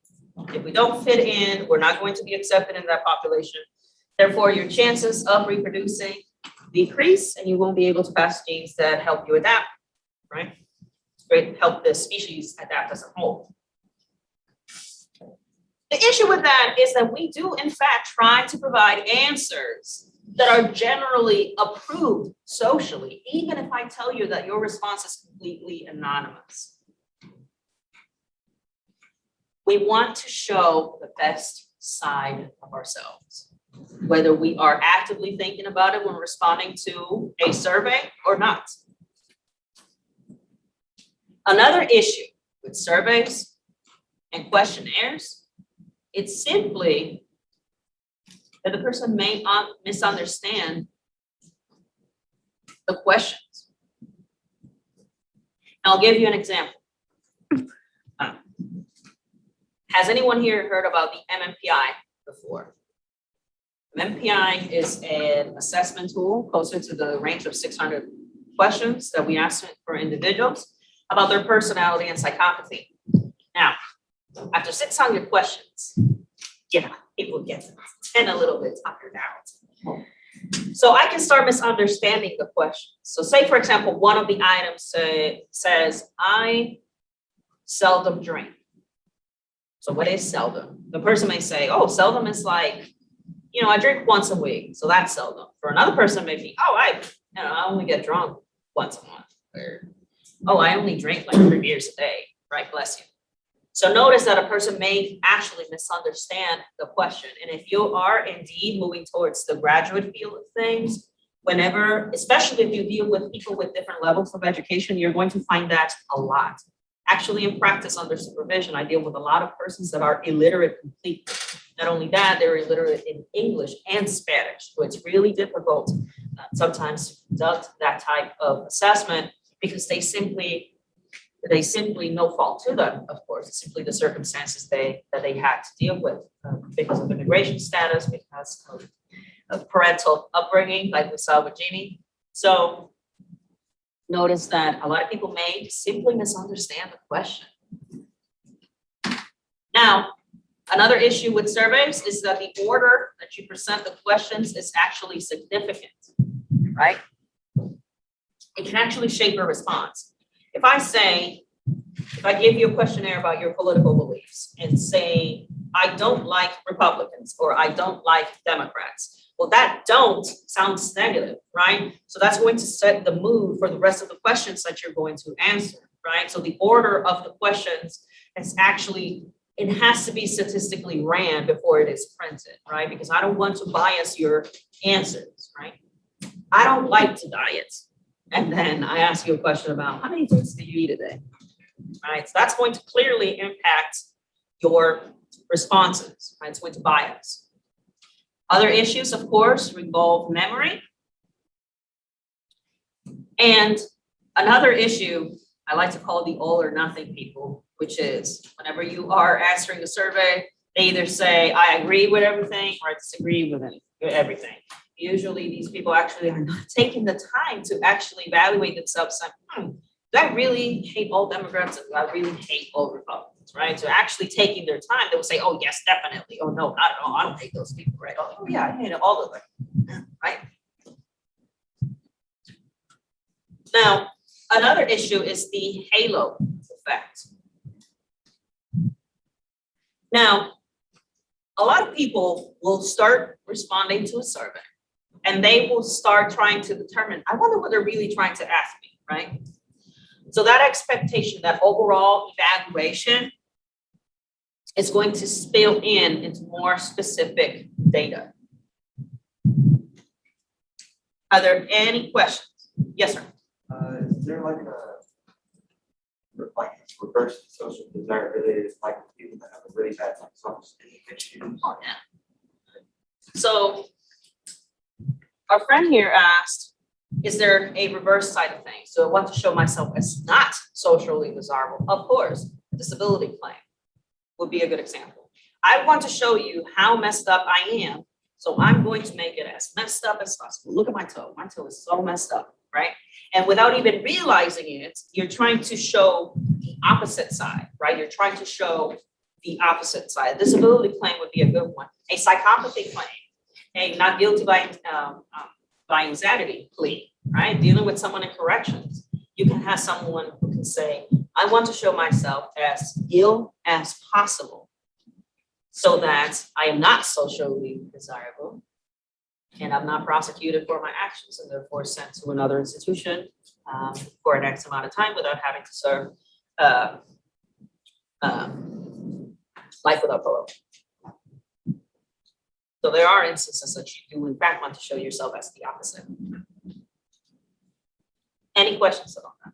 If we don't fit in, we're not going to be accepted in that population. Therefore, your chances of reproducing decrease, and you won't be able to pass genes that help you adapt, right? It's great to help the species adapt as a whole. The issue with that is that we do, in fact, try to provide answers that are generally approved socially, even if I tell you that your response is completely anonymous. We want to show the best side of ourselves, whether we are actively thinking about it when responding to a survey or not. Another issue with surveys and questionnaires, it's simply that the person may misunderstand the questions. I'll give you an example. Has anyone here heard about the MMPI before? MMPI is an assessment tool closer to the range of 600 questions that we ask for individuals about their personality and psychopathy. Now, after 600 questions, yeah, people get and a little bit tired out. So I can start misunderstanding the question. So say, for example, one of the items says, I seldom drink. So what is seldom? The person may say, oh, seldom is like, I drink once a week. So that's seldom. For another person, maybe, oh, I only get drunk once a month. Or, oh, I only drink like 3 beers a day, right? Bless you. So notice that a person may actually misunderstand the question. And if you are indeed moving towards the graduate field of things, whenever, especially if you deal with people with different levels of education, you're going to find that a lot. Actually, in practice under supervision, I deal with a lot of persons that are illiterate completely. Not only that, they're illiterate in English and Spanish. So it's really difficult sometimes to conduct that type of assessment because they simply they simply no fault to them, of course, it's simply the circumstances that they had to deal with because of immigration status, because of parental upbringing, like we saw with Jeannie. So notice that a lot of people may simply misunderstand the question. Now, another issue with surveys is that the order that you present the questions is actually significant, right? It can actually shape a response. If I give you a questionnaire about your political beliefs and say, I don't like Republicans or I don't like Democrats, well, that don't sounds negative, right? So that's going to set the mood for the rest of the questions that you're going to answer, right? So the order of the questions is actually, it has to be statistically ran before it is printed, right? Because I don't want to bias your answers, right? I don't like to diet. And then I ask you a question about how many foods do you eat a day, right? So that's going to clearly impact your responses, right? It's going to bias. Other issues, of course, involve memory. And another issue I like to call the all or nothing people, which is whenever you are answering a survey, they either say, I agree with everything or I disagree with everything. Usually these people actually are not taking the time to actually evaluate themselves. Do I really hate all Democrats? Do I really hate all Republicans, right? So actually taking their time, they will say, oh, yes, definitely. Oh, no, not at all. I don't hate those people, right? Oh, yeah, I hate all of them, right? Now, another issue is the halo effect. Now, a lot of people will start responding to a survey and they will start trying to determine, I wonder what they're really trying to ask me, right? So that expectation, that overall evaluation is going to spill into more specific data. Are there any questions? Yes, sir. Is there like reverse social desirability, like people that have a really bad like self-esteem issues? Oh, yeah. So our friend here asked, is there a reverse side of things? So I want to show myself as not socially desirable. Of course, disability claim would be a good example. I want to show you how messed up I am. So I'm going to make it as messed up as possible. Look at my toe. My toe is so messed up, right? And without even realizing it, you're trying to show the opposite side, right? You're trying to show the opposite side. A disability claim would be a good one. A psychopathy claim, a not guilty by insanity plea, right? Dealing with someone in corrections. You can have someone who can say, I want to show myself as ill as possible so that I am not socially desirable and I'm not prosecuted for my actions and therefore sent to another institution for an X amount of time without having to serve life without parole. So there are instances that you do in fact want to show yourself as the opposite. Any questions about that?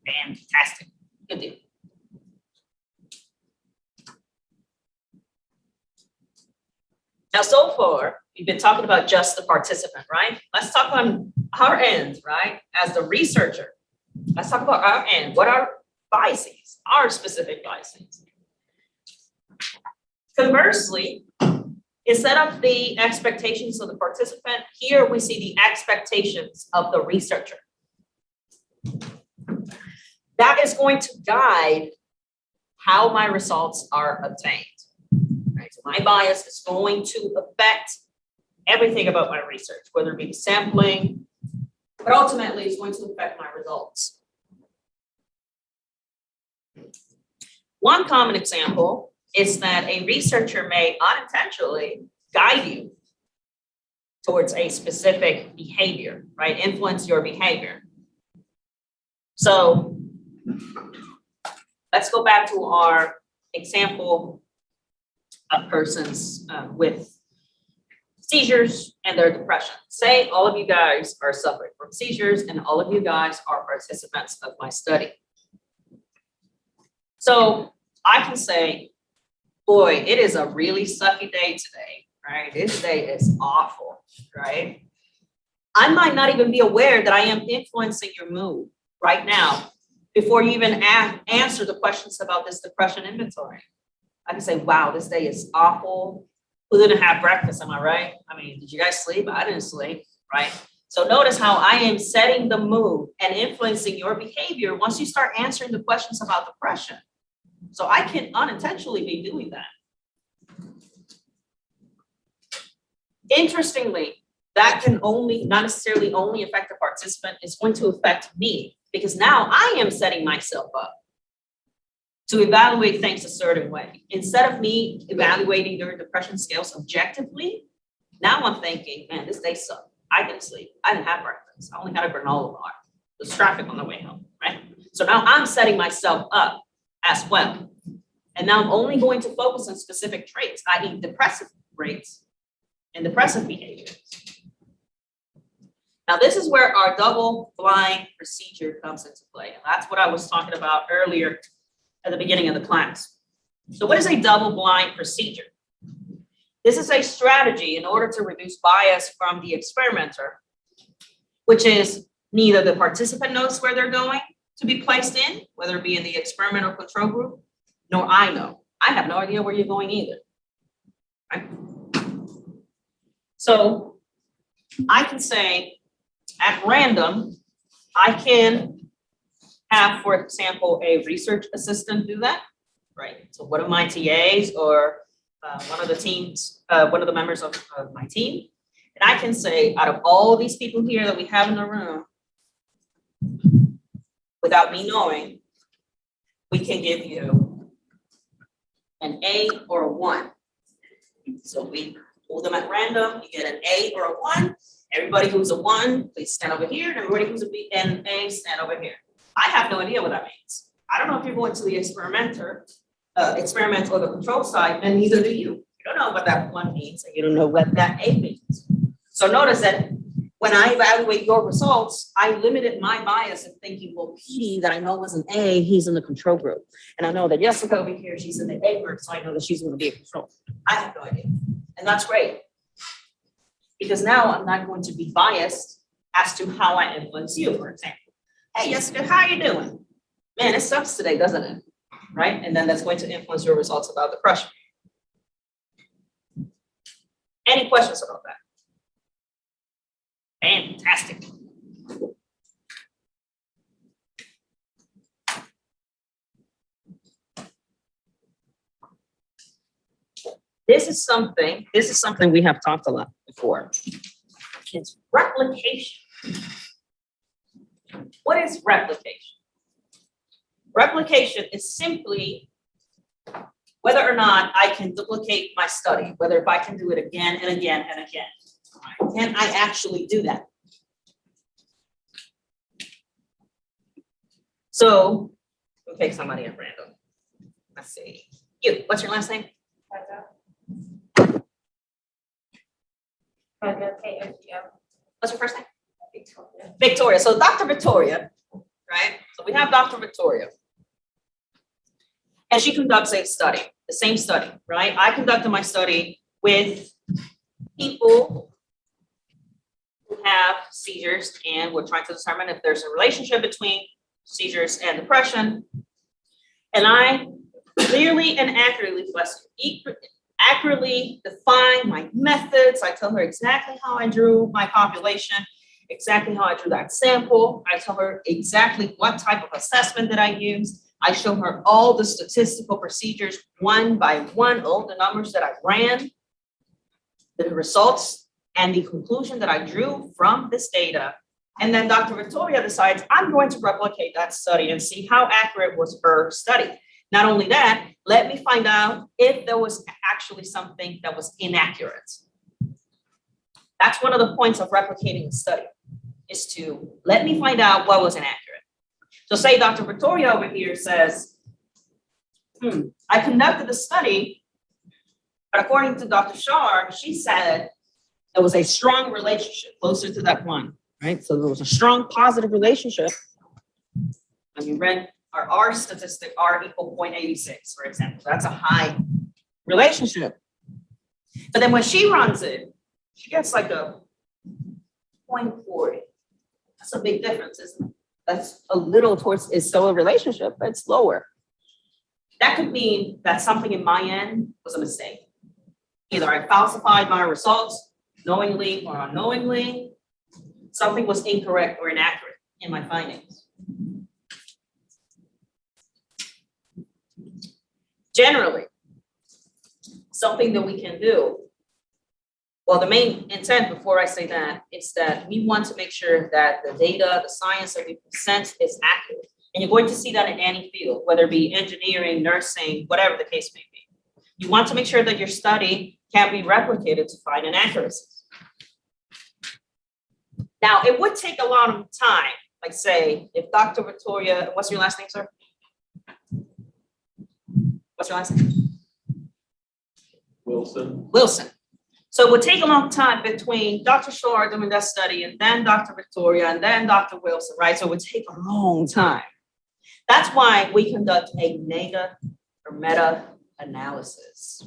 Fantastic, good deal. Now, so far, we've been talking about just the participant, right? Let's talk on our end, right? As the researcher, let's talk about our end. What are biases, our specific biases? Conversely, instead of the expectations of the participant, here we see the expectations of the researcher. That is going to guide how my results are obtained. Right? So my bias is going to affect everything about my research, whether it be sampling, but ultimately it's going to affect my results. One common example is that a researcher may unintentionally guide you towards a specific behavior, right? Influence your behavior. So let's go back to our example of persons with seizures and their depression. Say all of you guys are suffering from seizures and all of you guys are participants of my study. So I can say, boy, it is a really sucky day today, right? This day is awful, right? I might not even be aware that I am influencing your mood. right now, before you even answer the questions about this depression inventory. I can say, wow, this day is awful. Who didn't have breakfast, am I right? I mean, did you guys sleep? I didn't sleep, right? So notice how I am setting the mood and influencing your behavior once you start answering the questions about depression. So I can unintentionally be doing that. Interestingly, that can not necessarily only affect the participant, it's going to affect me because now I am setting myself up to evaluate things a certain way. Instead of me evaluating their depression scales objectively, now I'm thinking, man, this day sucked. I didn't sleep. I didn't have breakfast. I only had a granola bar. There's traffic on the way home, right? So now I'm setting myself up as well. And now I'm only going to focus on specific traits, i.e. depressive rates and depressive behaviors. Now, this is where our double-blind procedure comes into play. And that's what I was talking about earlier at the beginning of the class. So what is a double-blind procedure? This is a strategy in order to reduce bias from the experimenter, which is neither the participant knows where they're going to be placed in, whether it be in the experiment or control group, nor I know. I have no idea where you're going either, right? So I can say at random, I can have, for example, a research assistant do that, right? So one of my TAs or one of the members of my team, and I can say, out of all these people here that we have in the room, without me knowing, we can give you an A or a 1. So we pull them at random, you get an A or a 1. Everybody who's a 1, please stand over here, and everybody who's a B and A, stand over here. I have no idea what that means. I don't know if you're going to the experiment or the control side, and neither do you. You don't know what that 1 means, and you don't know what that A means. So notice that when I evaluate your results, I limited my bias in thinking, well, P that I know was an A, he's in the control group. And I know that Jessica over here, she's in the A group, so I know that she's going to be a control. I have no idea. And that's great. Because now I'm not going to be biased as to how I influence you, for example. Hey, Jessica, how are you doing? Man, it sucks today, doesn't it? Right? And then that's going to influence your results about depression. Any questions about that? Fantastic. This is something we have talked a lot before. It's replication. What is replication? Replication is simply whether or not I can duplicate my study, whether if I can do it again and again and again. Can I actually do that? So we'll take somebody at random. Let's see. You, what's your last name? What's your first name? Victoria. Victoria. So Dr. Victoria, right? So we have Dr. Victoria. And she conducts a study, the same study, right? I conducted my study with people who have seizures, and we're trying to determine if there's a relationship between seizures and depression. And I clearly and accurately define my methods. I tell her exactly how I drew my population, exactly how I drew that sample. I tell her exactly what type of assessment that I used. I show her all the statistical procedures one by one, all the numbers that I ran, the results, and the conclusion that I drew from this data. And then Dr. Victoria decides I'm going to replicate that study and see how accurate was her study. Not only that, let me find out if there was actually something that was inaccurate. That's one of the points of replicating a study, is to let me find out what was inaccurate. So say Dr. Victoria over here says, I conducted the study, but according to Dr. Shar, she said there was a strong relationship closer to that 1, right? So there was a strong positive relationship. And you read our R statistic, R equal 0.86, for example. That's a high relationship. But then when she runs it, she gets like a 0.40. That's a big difference, isn't it? That's a little towards, it's still a relationship, but it's lower. That could mean that something in my end was a mistake. Either I falsified my results knowingly or unknowingly. Something was incorrect or inaccurate in my findings. Generally, something that we can do, well, the main intent before I say that is that we want to make sure that the data, the science that we present is accurate. And you're going to see that in any field, whether it be engineering, nursing, whatever the case may be. You want to make sure that your study can be replicated to find inaccuracies. Now, it would take a lot of time, like say, if Dr. Victoria, what's your last name, sir? What's your last name? Wilson. So it would take a long time between Dr. Shore doing that study and then Dr. Victoria and then Dr. Wilson, right? So it would take a long time. That's why we conduct a meta-analysis.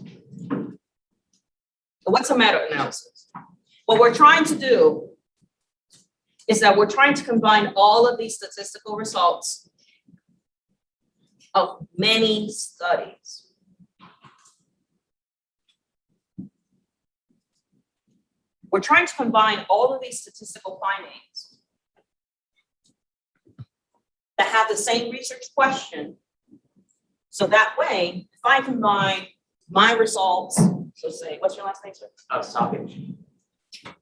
What's a meta-analysis? What we're trying to do is that we're trying to combine all of these statistical results of many studies. We're trying to combine all of these statistical findings that have the same research question. So that way, if I combine my results, so say, what's your last name, sir?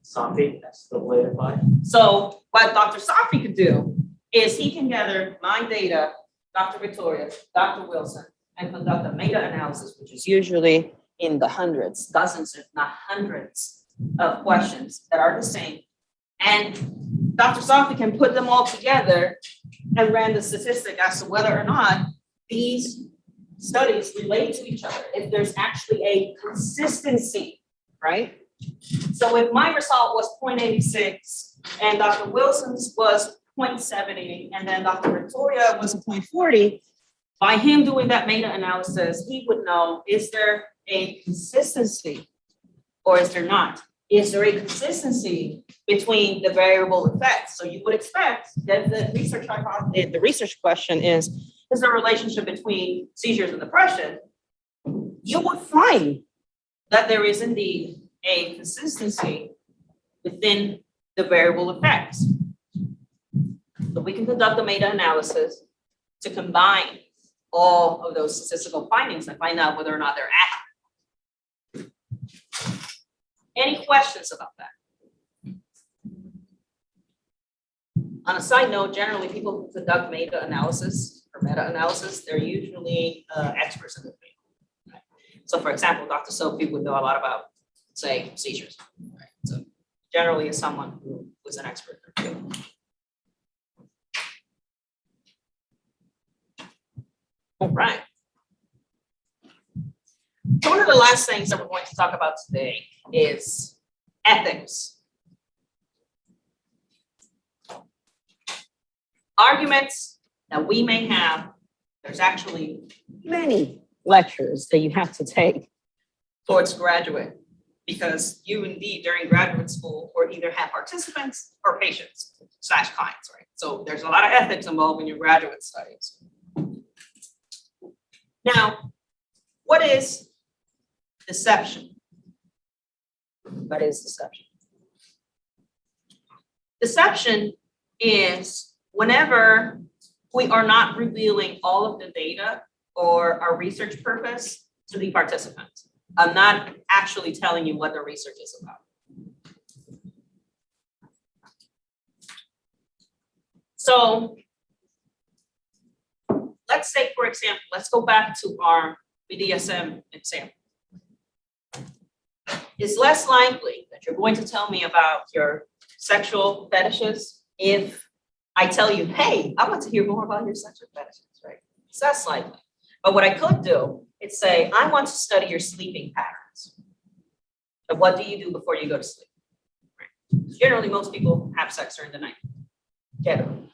Safi, that's the way to buy. So what Dr. Safi could do is he can gather my data, Dr. Victoria, Dr. Wilson, and conduct a meta-analysis, which is usually in the hundreds, dozens, if not hundreds of questions that are the same. And Dr. Safi can put them all together and run the statistic as to whether or not these studies relate to each other, if there's actually a consistency, right? So if my result was 0.86 and Dr. Wilson's was 0.70 and then Dr. Victoria was 0.40, by him doing that meta-analysis, he would know, is there a consistency or is there not? Is there a consistency between the variable effects? So you would expect that the research question is there a relationship between seizures and depression? You would find that there is indeed a consistency within the variable effects. So we can conduct a meta-analysis to combine all of those statistical findings and find out whether or not they're accurate. Any questions about that? On a side note, generally people who conduct meta-analysis or meta-analysis, they're usually experts in the field. Right? So for example, Dr. Sophie would know a lot about, say, seizures. Right? So generally is someone who was an expert in the field. All right. So one of the last things that we're going to talk about today is ethics. Arguments that we may have, there's actually many lectures that you have to take towards graduate, because you indeed during graduate school or either have participants or patients / clients, right? So there's a lot of ethics involved in your graduate studies. Now, what is deception? What is deception? Deception is whenever we are not revealing all of the data or our research purpose to the participants. I'm not actually telling you what the research is about. So let's say, for example, let's go back to our BDSM example. It's less likely that you're going to tell me about your sexual fetishes if I tell you, hey, I want to hear more about your sexual fetishes, right? It's less likely. But what I could do is say, I want to study your sleeping patterns. So what do you do before you go to sleep? Right. Generally, most people have sex during the night. Generally.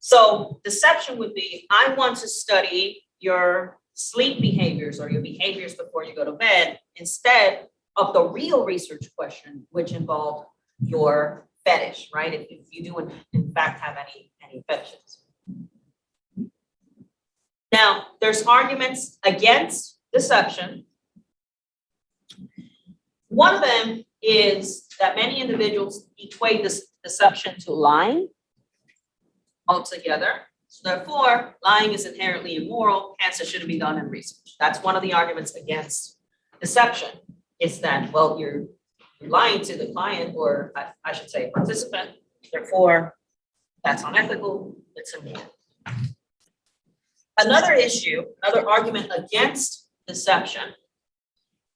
So deception would be, I want to study your sleep behaviors or your behaviors before you go to bed instead of the real research question, which involved your fetish, right? If you do an in fact have any infections. Now, there's arguments against deception. One of them is that many individuals equate this deception to lying altogether. So therefore, lying is inherently immoral, hence it shouldn't be done in research. That's one of the arguments against deception, is that, well, you're lying to the client, or I should say participant, therefore that's unethical, it's immoral. Another issue, another argument against deception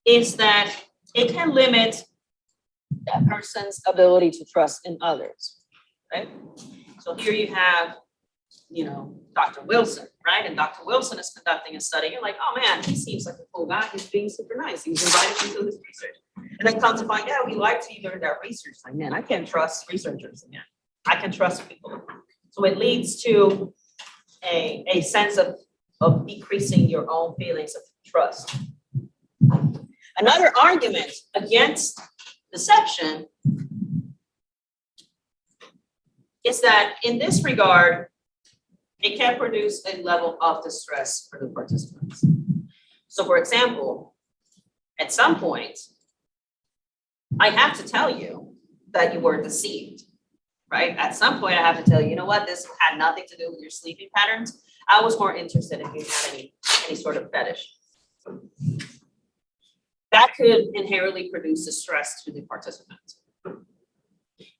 is that it can limit that person's ability to trust in others, right? So here you have, Dr. Wilson, right? And Dr. Wilson is conducting a study. You're like, oh man, he seems like a cool guy. He's being super nice. He was invited into this research. And then come to find out he lied to you during that research. Like, man, I can't trust researchers again. I can trust people. So it leads to a sense of decreasing your own feelings of trust. Another argument against deception is that in this regard, it can produce a level of distress for the participants. So for example, at some point, I have to tell you that you were deceived, right? At some point, I have to tell you, you know what, this had nothing to do with your sleeping patterns. I was more interested if you had any sort of fetish. That could inherently produce distress to the participants.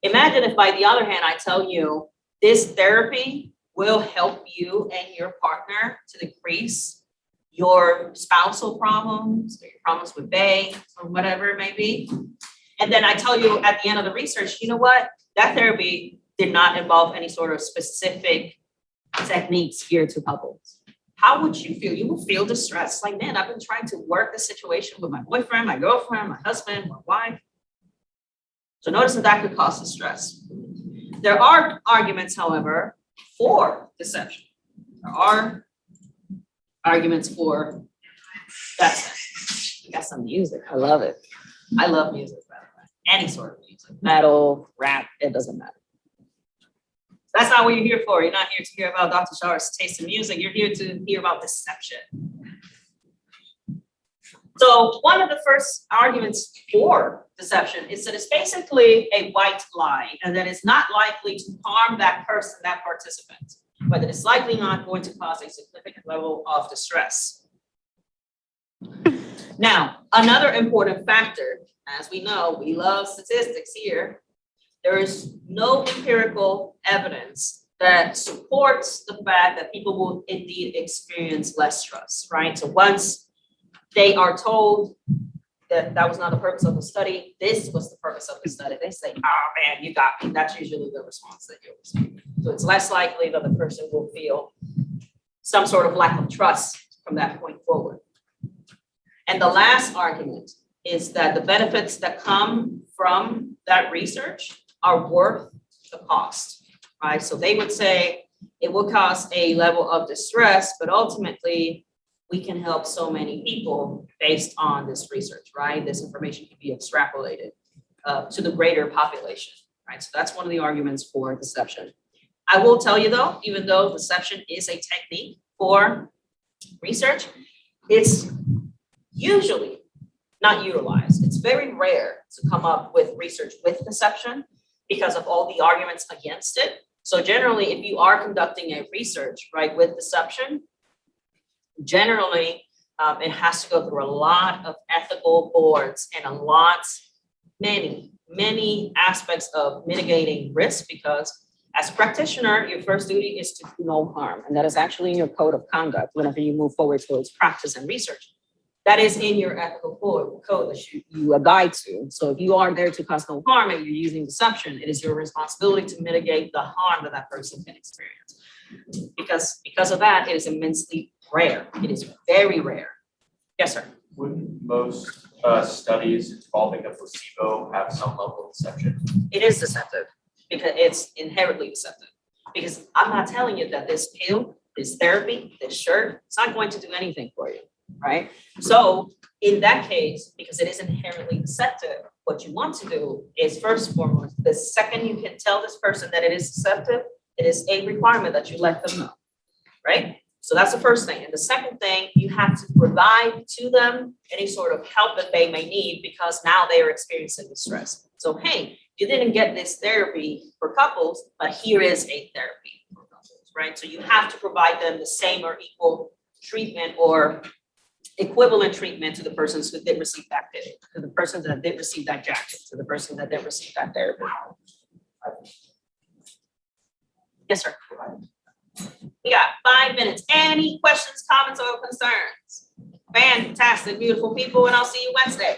Imagine if, by the other hand, I tell you this therapy will help you and your partner to decrease your spousal problems, or your problems with bae, or whatever it may be. And then I tell you at the end of the research, you know what? That therapy did not involve any sort of specific techniques geared to couples. How would you feel? You will feel distressed. Like, man, I've been trying to work this situation with my boyfriend, my girlfriend, my husband, my wife. So notice that could cause distress. There are arguments, however, for deception. There are arguments for that. We got some music. I love it. I love music, by the way. Any sort of music. Metal, rap, it doesn't matter. That's not what you're here for. You're not here to hear about Dr. Shar's taste in music. You're here to hear about deception. So one of the first arguments for deception is that it's basically a white lie, and that it's not likely to harm that person, that participant, but that it's likely not going to cause a significant level of distress. Now, another important factor, as we know, we love statistics here. There is no empirical evidence that supports the fact that people will indeed experience less stress, right? So once they are told that that was not the purpose of the study, this was the purpose of the study, they say, oh man, you got me. That's usually the response that you'll receive. So it's less likely that the person will feel some sort of lack of trust from that point forward. And the last argument is that the benefits that come from that research are worth the cost, right? So they would say it will cause a level of distress, but ultimately we can help so many people based on this research, right? This information can be extrapolated to the greater population, right? So that's one of the arguments for deception. I will tell you though, even though deception is a technique for research, it's usually not utilized. It's very rare to come up with research with deception because of all the arguments against it. So generally, if you are conducting a research, right, with deception, generally it has to go through a lot of ethical boards and many aspects of mitigating risk, because as a practitioner, your first duty is to do no harm. And that is actually in your code of conduct whenever you move forward towards practice and research. That is in your ethical code that you abide to. So if you are there to cause no harm and you're using deception, it is your responsibility to mitigate the harm that that person can experience. Because of that, it is immensely rare. It is very rare. Yes, sir. Wouldn't most studies involving the placebo have some level of deception? It is deceptive because it's inherently deceptive. Because I'm not telling you that this pill, this therapy, this shirt, it's not going to do anything for you. Right? So in that case, because it is inherently deceptive, what you want to do is first and foremost, the second you can tell this person that it is deceptive, it is a requirement that you let them know, right? So that's the first thing. And the second thing, you have to provide to them any sort of help that they may need because now they are experiencing distress. So, hey, you didn't get this therapy for couples, but here is a therapy for couples, right? So you have to provide them the same or equal treatment or equivalent treatment to the persons who did receive that pill, to the persons that did receive that jacket, to the person that did receive that therapy. Yes, sir. We got 5 minutes. Any questions, comments, or concerns? Fantastic, beautiful people, and I'll see you Wednesday.